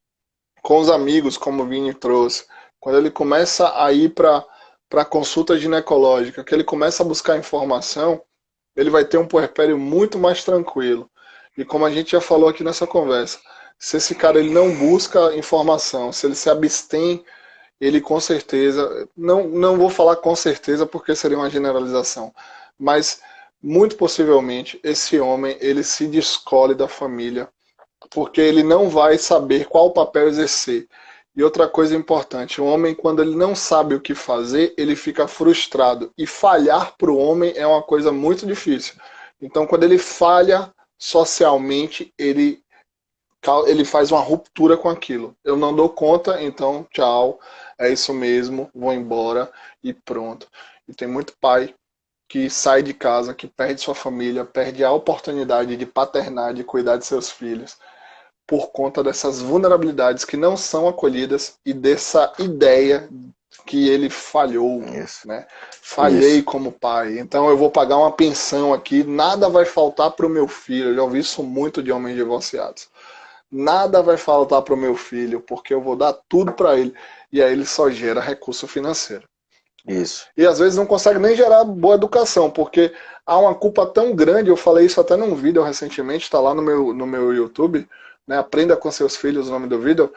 [SPEAKER 2] com os amigos, como o Vini trouxe, quando ele começa a ir para consulta ginecológica, que ele começa a buscar informação, ele vai ter um puerpério muito mais tranquilo. E como a gente já falou aqui nessa conversa, se esse cara ele não busca informação, se ele se abstém, ele com certeza, não vou falar com certeza porque seria uma generalização, mas muito possivelmente esse homem ele se descolhe da família porque ele não vai saber qual papel exercer. E outra coisa importante, o homem, quando ele não sabe o que fazer, ele fica frustrado. E falhar para o homem é uma coisa muito difícil. Então, quando ele falha socialmente, ele faz uma ruptura com aquilo. Eu não dou conta, então tchau, é isso mesmo, vou embora e pronto. E tem muito pai que sai de casa, que perde sua família, perde a oportunidade de paternar, de cuidar de seus filhos por conta dessas vulnerabilidades que não são acolhidas e dessa ideia que ele falhou,
[SPEAKER 1] Isso.
[SPEAKER 2] né? Falhei
[SPEAKER 1] Isso.
[SPEAKER 2] como pai, então eu vou pagar uma pensão aqui, nada vai faltar para o meu filho. Eu já ouvi isso muito de homens divorciados. Nada vai faltar para o meu filho, porque eu vou dar tudo para ele. E aí ele só gera recurso financeiro.
[SPEAKER 1] Isso.
[SPEAKER 2] E às vezes não consegue nem gerar boa educação, porque há uma culpa tão grande. Eu falei isso até num vídeo recentemente, está lá no meu YouTube, né? Aprenda com seus filhos, o nome do vídeo,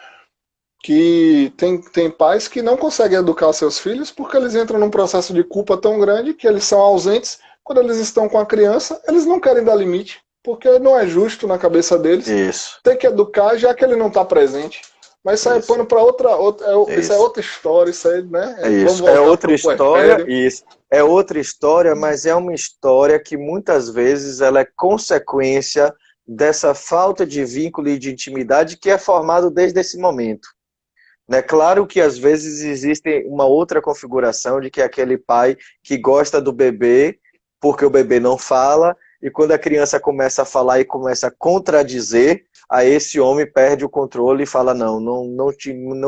[SPEAKER 2] que tem pais que não conseguem educar seus filhos porque eles entram num processo de culpa tão grande que eles são ausentes. Quando eles estão com a criança, eles não querem dar limite, porque não é justo na cabeça deles
[SPEAKER 1] Isso.
[SPEAKER 2] ter que educar já que ele não está presente. Mas isso aí é pano para isso é outra história, isso aí, né? Vamos
[SPEAKER 1] Isso. É
[SPEAKER 2] voltar
[SPEAKER 1] outra
[SPEAKER 2] para o
[SPEAKER 1] história,
[SPEAKER 2] puerpério.
[SPEAKER 1] isso. É outra história, mas é uma história que muitas vezes ela é consequência dessa falta de vínculo e de intimidade que é formado desde esse momento. Né? Claro que às vezes existe uma outra configuração de que é aquele pai que gosta do bebê porque o bebê não fala, e quando a criança começa a falar e começa a contradizer, aí esse homem perde o controle e fala, não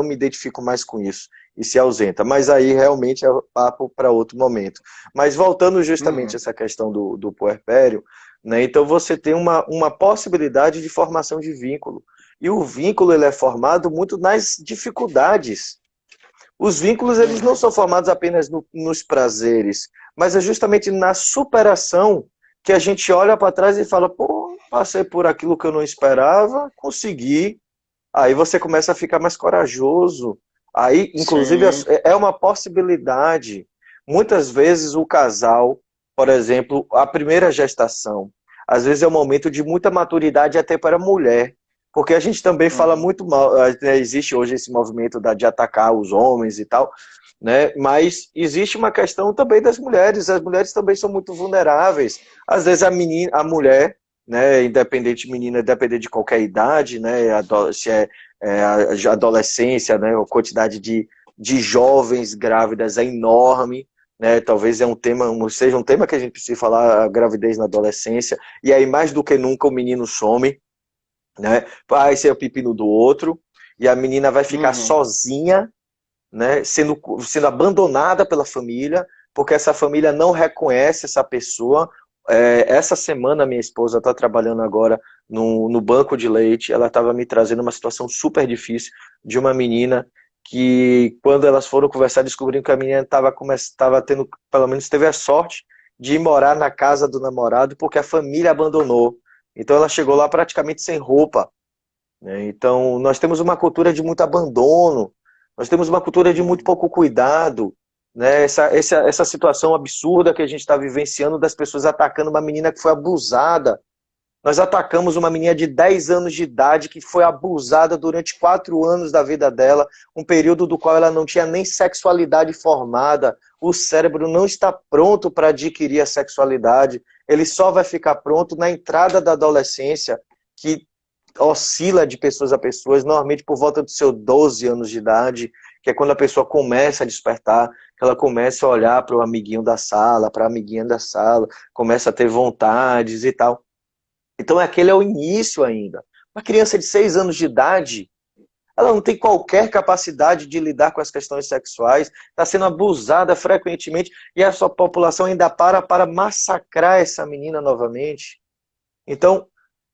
[SPEAKER 1] me identifico mais com isso, e se ausenta. Mas aí realmente é papo para outro momento. Mas voltando justamente a essa questão do puerpério, né? Então você tem uma possibilidade de formação de vínculo. E o vínculo ele é formado muito nas dificuldades. Os vínculos eles não são formados apenas nos prazeres, mas é justamente na superação que a gente olha para trás e fala, pô, passei por aquilo que eu não esperava, consegui. Aí você começa a ficar mais corajoso. Aí, inclusive,
[SPEAKER 2] Sim.
[SPEAKER 1] é uma possibilidade. Muitas vezes o casal, por exemplo, a primeira gestação, às vezes é um momento de muita maturidade até para a mulher. Porque a gente também fala muito mal, né, existe hoje esse movimento de atacar os homens e tal, né? Mas existe uma questão também das mulheres. As mulheres também são muito vulneráveis. Às vezes a mulher, né, independente menina, independente de qualquer idade, né, se a adolescência, né, a quantidade de jovens grávidas é enorme, né, talvez seja um tema que a gente precisa falar, a gravidez na adolescência, e aí mais do que nunca o menino some, né, vai ser o pepino do outro, e a menina vai ficar sozinha, né, sendo abandonada pela família, porque essa família não reconhece essa pessoa. Essa semana minha esposa está trabalhando agora no banco de leite, ela estava me trazendo uma situação super difícil de uma menina que, quando elas foram conversar, descobriram que a menina estava tendo, pelo menos teve a sorte de ir morar na casa do namorado porque a família abandonou. Então ela chegou lá praticamente sem roupa, né? Então nós temos uma cultura de muito abandono, nós temos uma cultura de muito pouco cuidado, né? Essa situação absurda que a gente está vivenciando das pessoas atacando uma menina que foi abusada. Nós atacamos uma menina de 10 anos de idade que foi abusada durante 4 anos da vida dela, um período do qual ela não tinha nem sexualidade formada, o cérebro não está pronto para adquirir a sexualidade, ele só vai ficar pronto na entrada da adolescência, que oscila de pessoas a pessoas, normalmente por volta dos seus 12 anos de idade, que é quando a pessoa começa a despertar, que ela começa a olhar para o amiguinho da sala, para a amiguinha da sala, começa a ter vontades e tal. Então aquele é o início ainda. Uma criança de 6 anos de idade, ela não tem qualquer capacidade de lidar com as questões sexuais, está sendo abusada frequentemente, e a sua população ainda para massacrar essa menina novamente. Então,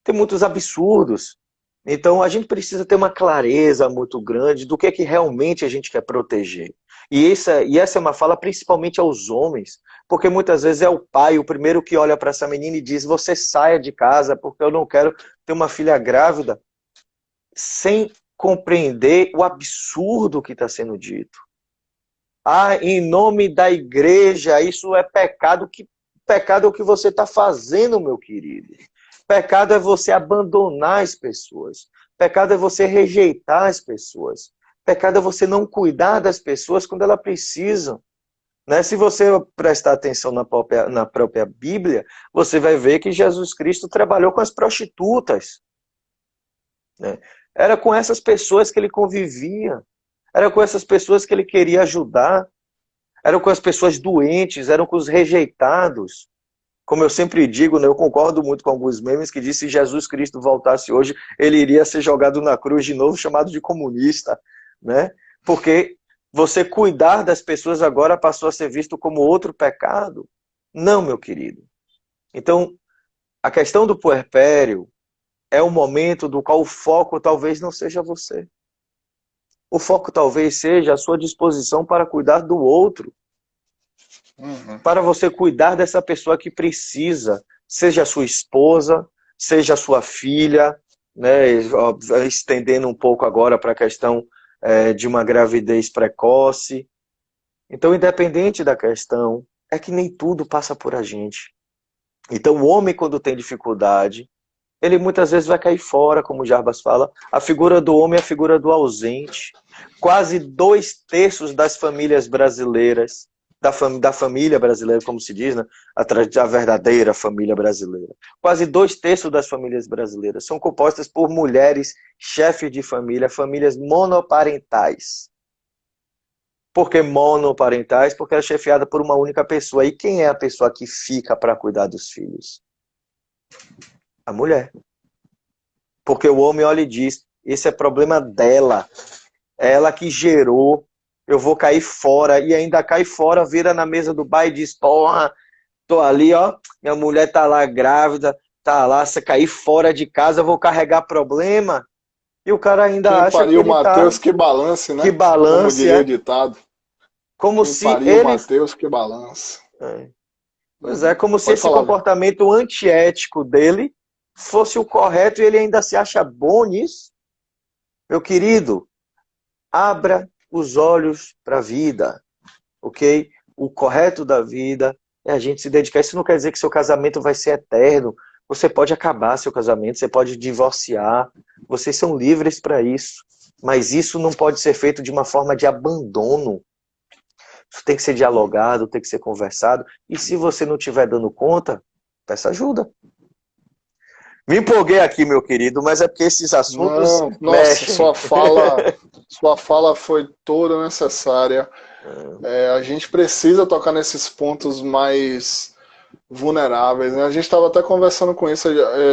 [SPEAKER 1] tem muitos absurdos. Então, a gente precisa ter uma clareza muito grande do que é que realmente a gente quer proteger. E essa é uma fala principalmente aos homens, porque muitas vezes é o pai o primeiro que olha para essa menina e diz, você saia de casa porque eu não quero ter uma filha grávida, sem compreender o absurdo que está sendo dito. Ah, em nome da igreja, isso é pecado. Que pecado é o que você está fazendo, meu querido? Pecado é você abandonar as pessoas. Pecado é você rejeitar as pessoas. Pecado é você não cuidar das pessoas quando elas precisam. Né? Se você prestar atenção na própria Bíblia, você vai ver que Jesus Cristo trabalhou com as prostitutas. Né? Era com essas pessoas que ele convivia. Era com essas pessoas que ele queria ajudar. Eram com as pessoas doentes, eram com os rejeitados. Como eu sempre digo, né, eu concordo muito com alguns memes que dizem que se Jesus Cristo voltasse hoje, ele iria ser jogado na cruz de novo, chamado de comunista, né? Porque você cuidar das pessoas agora passou a ser visto como outro pecado. Não, meu querido. Então, a questão do puerpério é um momento do qual o foco talvez não seja você. O foco talvez seja a sua disposição para cuidar do outro. Para você cuidar dessa pessoa que precisa, seja a sua esposa, seja a sua filha, né, estendendo um pouco agora para a questão de uma gravidez precoce. Então, independente da questão, é que nem tudo passa por a gente. Então, o homem, quando tem dificuldade, ele muitas vezes vai cair fora, como o Jarbas fala. A figura do homem é a figura do ausente. Quase 2/3 das famílias brasileiras, da família brasileira, como se diz, né? A verdadeira família brasileira. Quase 2/3 das famílias brasileiras são compostas por mulheres chefes de família, famílias monoparentais. Por que monoparentais? Porque ela é chefiada por uma única pessoa. E quem é a pessoa que fica para cuidar dos filhos? A mulher. Porque o homem olha e diz, esse é problema dela. É ela que gerou, eu vou cair fora. E ainda cai fora, vira na mesa do bar e diz, porra, tô ali, ó, minha mulher tá lá grávida, tá lá, se cair fora de casa, eu vou carregar problema. E o cara ainda
[SPEAKER 2] Quem
[SPEAKER 1] acha que
[SPEAKER 2] pariu
[SPEAKER 1] ele tá...
[SPEAKER 2] Mateus, que balance,
[SPEAKER 1] Que
[SPEAKER 2] né? Como
[SPEAKER 1] balance,
[SPEAKER 2] diria o
[SPEAKER 1] é.
[SPEAKER 2] ditado.
[SPEAKER 1] Como
[SPEAKER 2] Quem
[SPEAKER 1] se
[SPEAKER 2] pariu
[SPEAKER 1] ele...
[SPEAKER 2] Mateus, que balance.
[SPEAKER 1] Pois é, como se
[SPEAKER 2] Pode
[SPEAKER 1] esse
[SPEAKER 2] falar, velho.
[SPEAKER 1] comportamento antiético dele fosse o correto e ele ainda se acha bom nisso. Meu querido, abra os olhos para a vida, ok? O correto da vida é a gente se dedicar. Isso não quer dizer que seu casamento vai ser eterno. Você pode acabar seu casamento, você pode divorciar. Vocês são livres para isso. Mas isso não pode ser feito de uma forma de abandono. Isso tem que ser dialogado, tem que ser conversado. E se você não estiver dando conta, peça ajuda. Me empolguei aqui, meu querido, mas é porque esses assuntos
[SPEAKER 2] Não, nossa,
[SPEAKER 1] mexem.
[SPEAKER 2] sua fala foi toda necessária. A gente precisa tocar nesses pontos mais vulneráveis, né? A gente estava até conversando com isso,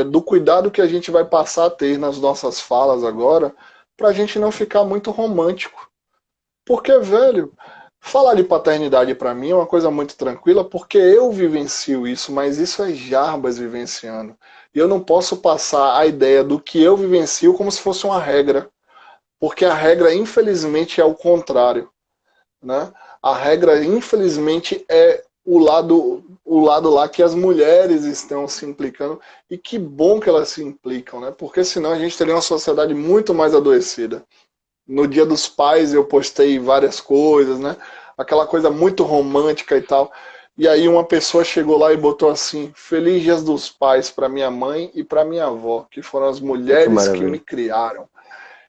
[SPEAKER 2] do cuidado que a gente vai passar a ter nas nossas falas agora, para a gente não ficar muito romântico. Porque, velho, falar de paternidade para mim é uma coisa muito tranquila, porque eu vivencio isso, mas isso é Jarbas vivenciando. E eu não posso passar a ideia do que eu vivencio como se fosse uma regra, porque a regra, infelizmente, é o contrário, né? A regra, infelizmente, é o lado lá que as mulheres estão se implicando, e que bom que elas se implicam, né? Porque senão a gente teria uma sociedade muito mais adoecida. No Dia dos Pais eu postei várias coisas, né? Aquela coisa muito romântica e tal. E aí uma pessoa chegou lá e botou assim: Feliz Dia dos Pais para minha mãe e para minha avó, que foram as
[SPEAKER 1] Que
[SPEAKER 2] mulheres que me
[SPEAKER 1] maravilha.
[SPEAKER 2] criaram.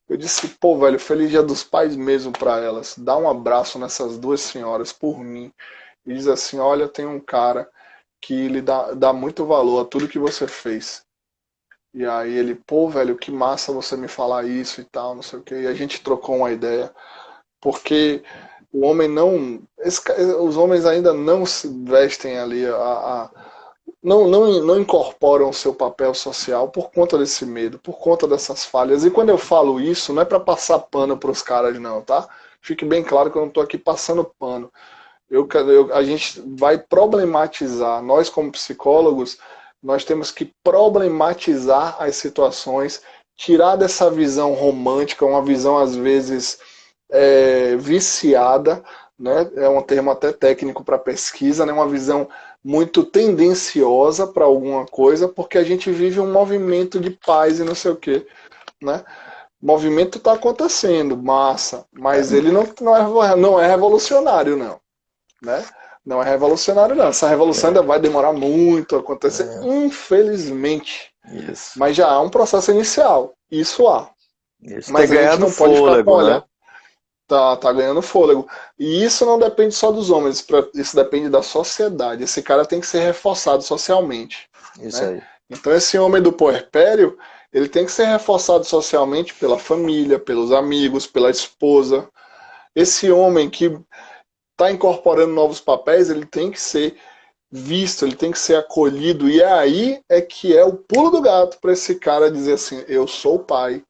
[SPEAKER 2] Eu disse, pô, velho, Feliz Dia dos Pais mesmo para elas. Dá um abraço nessas duas senhoras por mim. E diz assim: olha, tem um cara que lhe dá muito valor a tudo que você fez. E aí ele, pô, velho, que massa você me falar isso e tal, não sei o quê. E a gente trocou uma ideia, porque o homem não... os homens ainda não se vestem ali, não incorporam o seu papel social por conta desse medo, por conta dessas falhas. E quando eu falo isso, não é para passar pano para os caras não, tá? Fique bem claro que eu não estou aqui passando pano. A gente vai problematizar, nós como psicólogos, nós temos que problematizar as situações, tirar dessa visão romântica, uma visão às vezes viciada, né? É um termo até técnico para pesquisa, né? Uma visão muito tendenciosa para alguma coisa, porque a gente vive um movimento de paz e não sei o quê, né? O movimento está acontecendo, massa, mas ele não é revolucionário, não, né? Não é revolucionário, não. Essa revolução ainda vai demorar muito a acontecer, infelizmente.
[SPEAKER 1] Isso.
[SPEAKER 2] Mas já há um processo inicial. Isso há.
[SPEAKER 1] Isso.
[SPEAKER 2] Mas
[SPEAKER 1] Tem
[SPEAKER 2] a gente
[SPEAKER 1] ganhando
[SPEAKER 2] não pode ficar com
[SPEAKER 1] fôlego, né?
[SPEAKER 2] olhar. Tá ganhando fôlego. E isso não depende só dos homens, isso depende da sociedade. Esse cara tem que ser reforçado socialmente,
[SPEAKER 1] Isso
[SPEAKER 2] né?
[SPEAKER 1] aí.
[SPEAKER 2] Então esse homem do puerpério, ele tem que ser reforçado socialmente pela família, pelos amigos, pela esposa. Esse homem que está incorporando novos papéis, ele tem que ser visto, ele tem que ser acolhido. E aí é que é o pulo do gato para esse cara dizer assim: eu sou o pai,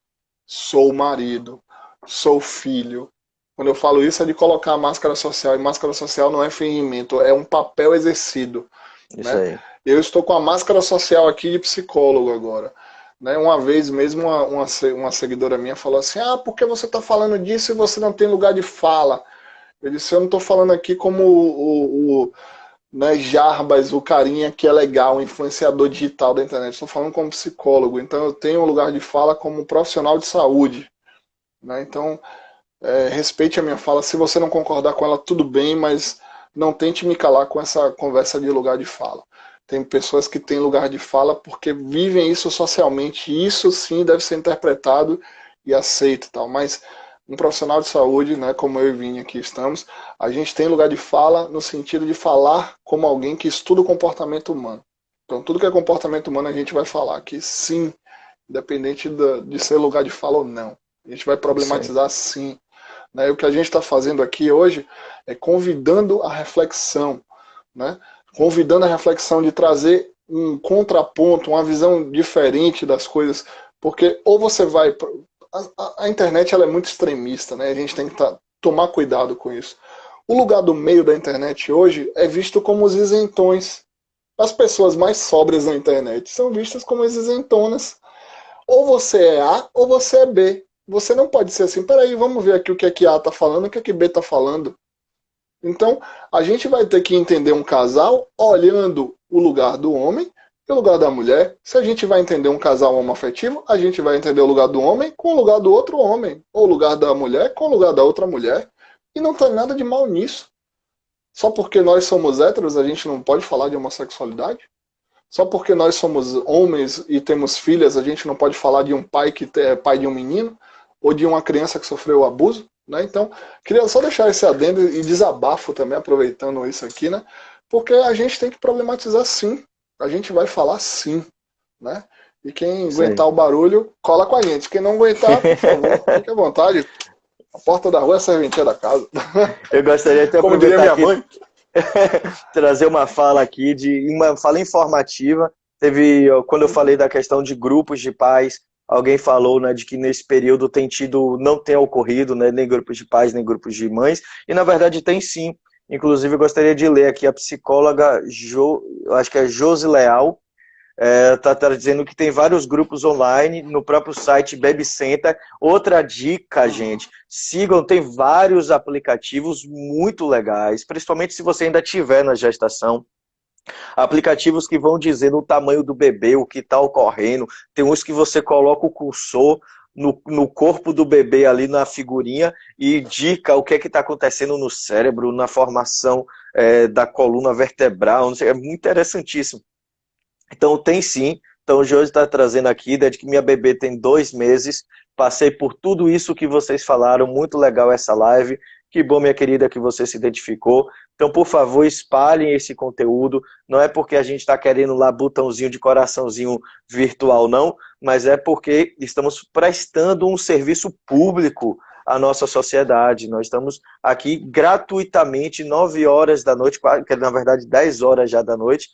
[SPEAKER 2] sou o marido, sou o filho. Quando eu falo isso é de colocar a máscara social. E máscara social não é fingimento, é um papel exercido.
[SPEAKER 1] Isso
[SPEAKER 2] Né?
[SPEAKER 1] aí.
[SPEAKER 2] Eu estou com a máscara social aqui de psicólogo agora. Né? Uma vez mesmo uma seguidora minha falou assim: ah, por que você está falando disso e você não tem lugar de fala? Eu disse: eu não estou falando aqui como né, Jarbas, o carinha que é legal, o influenciador digital da internet. Estou falando como psicólogo, então eu tenho um lugar de fala como profissional de saúde. Né? Então, respeite a minha fala. Se você não concordar com ela, tudo bem, mas não tente me calar com essa conversa de lugar de fala. Tem pessoas que têm lugar de fala porque vivem isso socialmente, e isso sim deve ser interpretado e aceito, tal. Mas um profissional de saúde, né, como eu e Vini aqui estamos, a gente tem lugar de fala no sentido de falar como alguém que estuda o comportamento humano. Então, tudo que é comportamento humano a gente vai falar que sim, independente de ser lugar de fala ou não. A gente vai
[SPEAKER 1] Isso aí.
[SPEAKER 2] problematizar sim. Né? E o que a gente está fazendo aqui hoje é convidando a reflexão, né? Convidando a reflexão de trazer um contraponto, uma visão diferente das coisas, porque ou você vai... A internet ela é muito extremista, né? A gente tem que tomar cuidado com isso. O lugar do meio da internet hoje é visto como os isentões. As pessoas mais sóbrias na internet são vistas como as isentonas. Ou você é A ou você é B. Você não pode ser assim: peraí, vamos ver aqui o que é que A está falando, o que é que B está falando. Então, a gente vai ter que entender um casal olhando o lugar do homem e o lugar da mulher. Se a gente vai entender um casal homoafetivo, a gente vai entender o lugar do homem com o lugar do outro homem, ou o lugar da mulher com o lugar da outra mulher. E não tem nada de mal nisso. Só porque nós somos héteros, a gente não pode falar de homossexualidade? Só porque nós somos homens e temos filhas, a gente não pode falar de um pai que é pai de um menino ou de uma criança que sofreu abuso, né? Então, queria só deixar esse adendo e desabafo também, aproveitando isso aqui, né? Porque a gente tem que problematizar sim. A gente vai falar sim, né? E quem
[SPEAKER 1] Isso aí.
[SPEAKER 2] aguentar o barulho, cola com a gente. Quem não aguentar, por favor, fique à vontade. A porta da rua é a serventia da casa.
[SPEAKER 1] Eu gostaria de
[SPEAKER 2] Como diria
[SPEAKER 1] aproveitar
[SPEAKER 2] minha
[SPEAKER 1] aqui
[SPEAKER 2] mãe.
[SPEAKER 1] trazer uma fala aqui de uma fala informativa. Teve, quando eu falei da questão de grupos de pais, alguém falou, né, de que nesse período tem tido, não tem ocorrido, né, nem grupos de pais, nem grupos de mães, e na verdade tem sim. Inclusive, eu gostaria de ler aqui a psicóloga, eu acho que é Josi Leal, tá dizendo que tem vários grupos online no próprio site Baby Center. Outra dica, gente, sigam, tem vários aplicativos muito legais, principalmente se você ainda estiver na gestação. Aplicativos que vão dizendo o tamanho do bebê, o que está ocorrendo. Tem uns que você coloca o cursor no corpo do bebê ali na figurinha e indica o que é que está acontecendo no cérebro, na formação da coluna vertebral. Não sei, é muito interessantíssimo. Então tem sim. Então o Josi está trazendo aqui, desde que minha bebê tem 2 meses, passei por tudo isso que vocês falaram, muito legal essa live. Que bom, minha querida, que você se identificou. Então, por favor, espalhem esse conteúdo. Não é porque a gente está querendo lá botãozinho de coraçãozinho virtual, não, mas é porque estamos prestando um serviço público à nossa sociedade. Nós estamos aqui gratuitamente, 9 horas da noite, que na verdade 10 horas já da noite,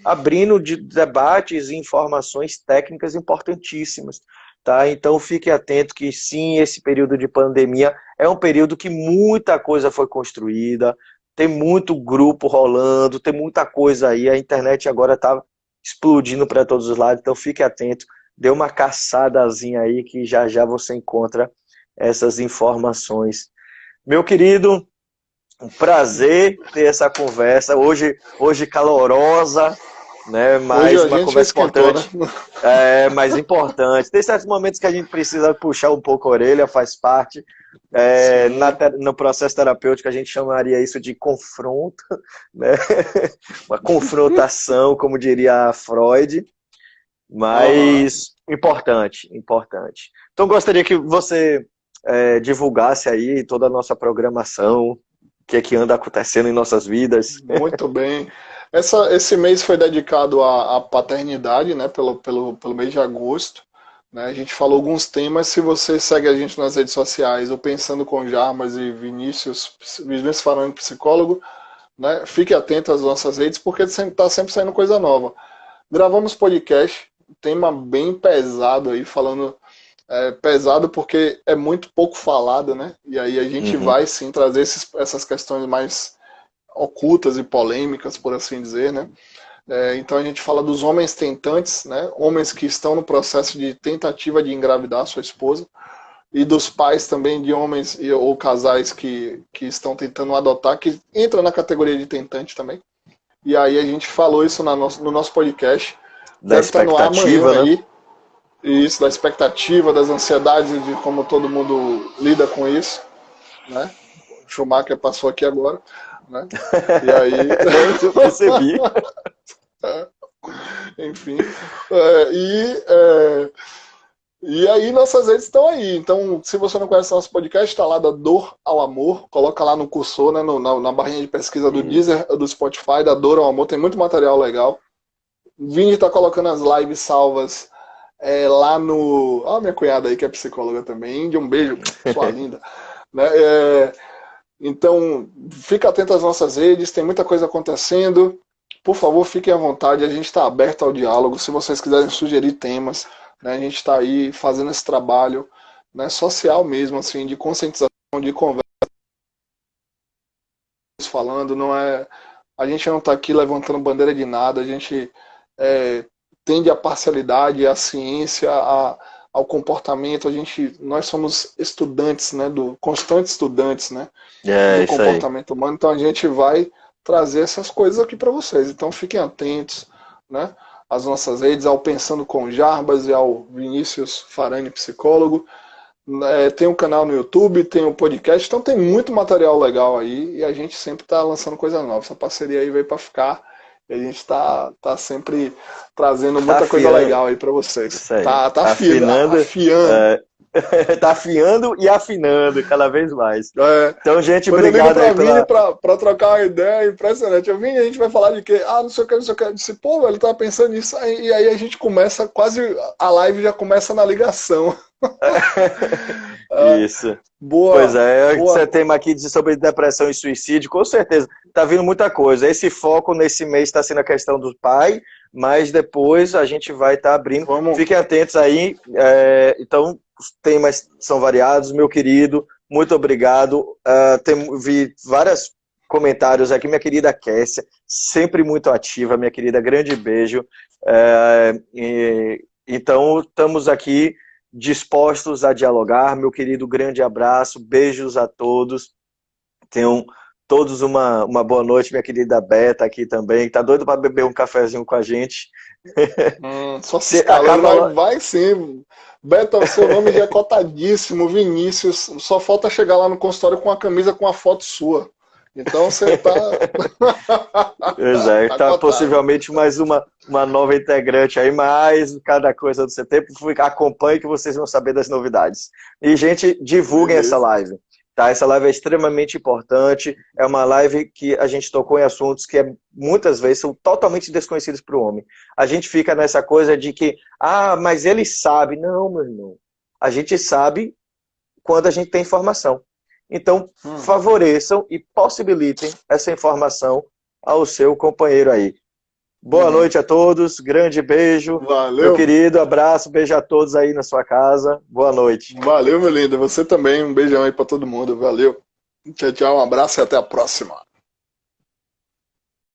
[SPEAKER 1] abrindo de debates e informações técnicas importantíssimas. Tá? Então fique atento que sim, esse período de pandemia é um período que muita coisa foi construída, tem muito grupo rolando, tem muita coisa aí, a internet agora está explodindo para todos os lados, então fique atento, dê uma caçadazinha aí que já já você encontra essas informações. Meu querido, um prazer ter essa conversa, hoje calorosa, né?
[SPEAKER 2] Hoje
[SPEAKER 1] Mais
[SPEAKER 2] a
[SPEAKER 1] uma
[SPEAKER 2] gente
[SPEAKER 1] conversa
[SPEAKER 2] esquentou, né?
[SPEAKER 1] importante, mais importante. Tem certos momentos que a gente precisa puxar um pouco a orelha, faz parte.
[SPEAKER 2] Sim.
[SPEAKER 1] No processo terapêutico a gente chamaria isso de confronto, né? Uma confrontação, como diria Freud,
[SPEAKER 2] Aham.
[SPEAKER 1] mas importante, importante. Então gostaria que você divulgasse aí toda a nossa programação, o que é que anda acontecendo em nossas vidas.
[SPEAKER 2] Muito bem. Esse mês foi dedicado à paternidade, né? Pelo mês de agosto. Né? A gente falou alguns temas. Se você segue a gente nas redes sociais, o Pensando com Jarbas e Vinícius Farani, psicólogo, né? Fique atento às nossas redes, porque está sempre saindo coisa nova. Gravamos podcast, tema bem pesado aí, falando pesado porque é muito pouco falado, né? E aí a gente vai sim trazer essas questões mais ocultas e polêmicas, por assim dizer, né? Então a gente fala dos homens tentantes, né? Homens que estão no processo de tentativa de engravidar sua esposa, e dos pais também de homens ou casais que estão tentando adotar, que entra na categoria de tentante também. E aí a gente falou isso no nosso podcast.
[SPEAKER 1] Da
[SPEAKER 2] Deve estar no ar amanhã,
[SPEAKER 1] expectativa, né?
[SPEAKER 2] aí. Isso, da expectativa, das ansiedades, de como todo mundo lida com isso, né? O Schumacher passou aqui agora, né? E aí...
[SPEAKER 1] Eu percebi.
[SPEAKER 2] Enfim. E aí nossas redes estão aí. Então, se você não conhece nosso podcast, está lá da Dor ao Amor. Coloca lá no cursor, né, na barrinha de pesquisa do Deezer, do Spotify, da Dor ao Amor. Tem muito material legal. O Vini está colocando as lives salvas lá no... Ó, minha cunhada aí, que é psicóloga também. Índia, um beijo, sua linda. Né? Então, fica atento às nossas redes. Tem muita coisa acontecendo. Por favor, fiquem à vontade. A gente está aberto ao diálogo. Se vocês quiserem sugerir temas, né, a gente está aí fazendo esse trabalho, né, social mesmo, assim, de conscientização, de conversa, falando. Não é, a gente não está aqui levantando bandeira de nada. A gente tende à parcialidade, à ciência, ao comportamento. Nós somos estudantes, né, constantes estudantes, né, do comportamento humano. Então a gente vai trazer essas coisas aqui para vocês. Então fiquem atentos, né, às nossas redes, ao Pensando com Jarbas e ao Vinícius Farani, psicólogo. Tem um canal no YouTube, tem um podcast, então tem muito material legal aí e a gente sempre está lançando coisa nova. Essa parceria aí veio para ficar e a gente está sempre trazendo muita coisa legal aí para vocês. Tá
[SPEAKER 1] afinando.
[SPEAKER 2] Afiando.
[SPEAKER 1] Tá afiando e afinando cada vez mais. Então, gente, obrigado
[SPEAKER 2] aí pra trocar uma ideia, impressionante. Eu vim e a gente vai falar de quê? Não sei o que, não sei o que. Eu disse, pô, ele tava pensando nisso. E aí a gente começa, quase a live já começa na ligação.
[SPEAKER 1] Isso.
[SPEAKER 2] Boa.
[SPEAKER 1] Pois é, você tema aqui sobre depressão e suicídio, com certeza. Tá vindo muita coisa. Esse foco nesse mês está sendo a questão do pai, mas depois a gente vai estar abrindo. Fiquem atentos aí. Então, os temas são variados, meu querido. Muito obrigado. Vi vários comentários aqui. Minha querida Kessia, sempre muito ativa. Minha querida, grande beijo. Então, estamos aqui dispostos a dialogar. Meu querido, grande abraço. Beijos a todos. Tenham todos uma boa noite. Minha querida Beta aqui também. Tá doido para beber um cafezinho com a gente.
[SPEAKER 2] Só se escalando, vai sim. Beto, seu nome já é cotadíssimo, Vinícius. Só falta chegar lá no consultório com a camisa com a foto sua. Então você tá.
[SPEAKER 1] Tá possivelmente mais uma nova integrante aí, mas cada coisa do seu tempo. Acompanhe que vocês vão saber das novidades. E, gente, divulguem essa live. Tá? Essa live é extremamente importante. É uma live que a gente tocou em assuntos que muitas vezes são totalmente desconhecidos para o homem. A gente fica nessa coisa de que, mas ele sabe. Não, meu irmão. A gente sabe quando a gente tem informação. Então, favoreçam e possibilitem essa informação ao seu companheiro aí. Boa noite a todos, grande beijo.
[SPEAKER 2] Valeu.
[SPEAKER 1] Meu querido, abraço, beijo a todos aí na sua casa. Boa noite.
[SPEAKER 2] Valeu, meu lindo. Você também, um beijão aí pra todo mundo. Valeu. Tchau, tchau, um abraço e até a próxima.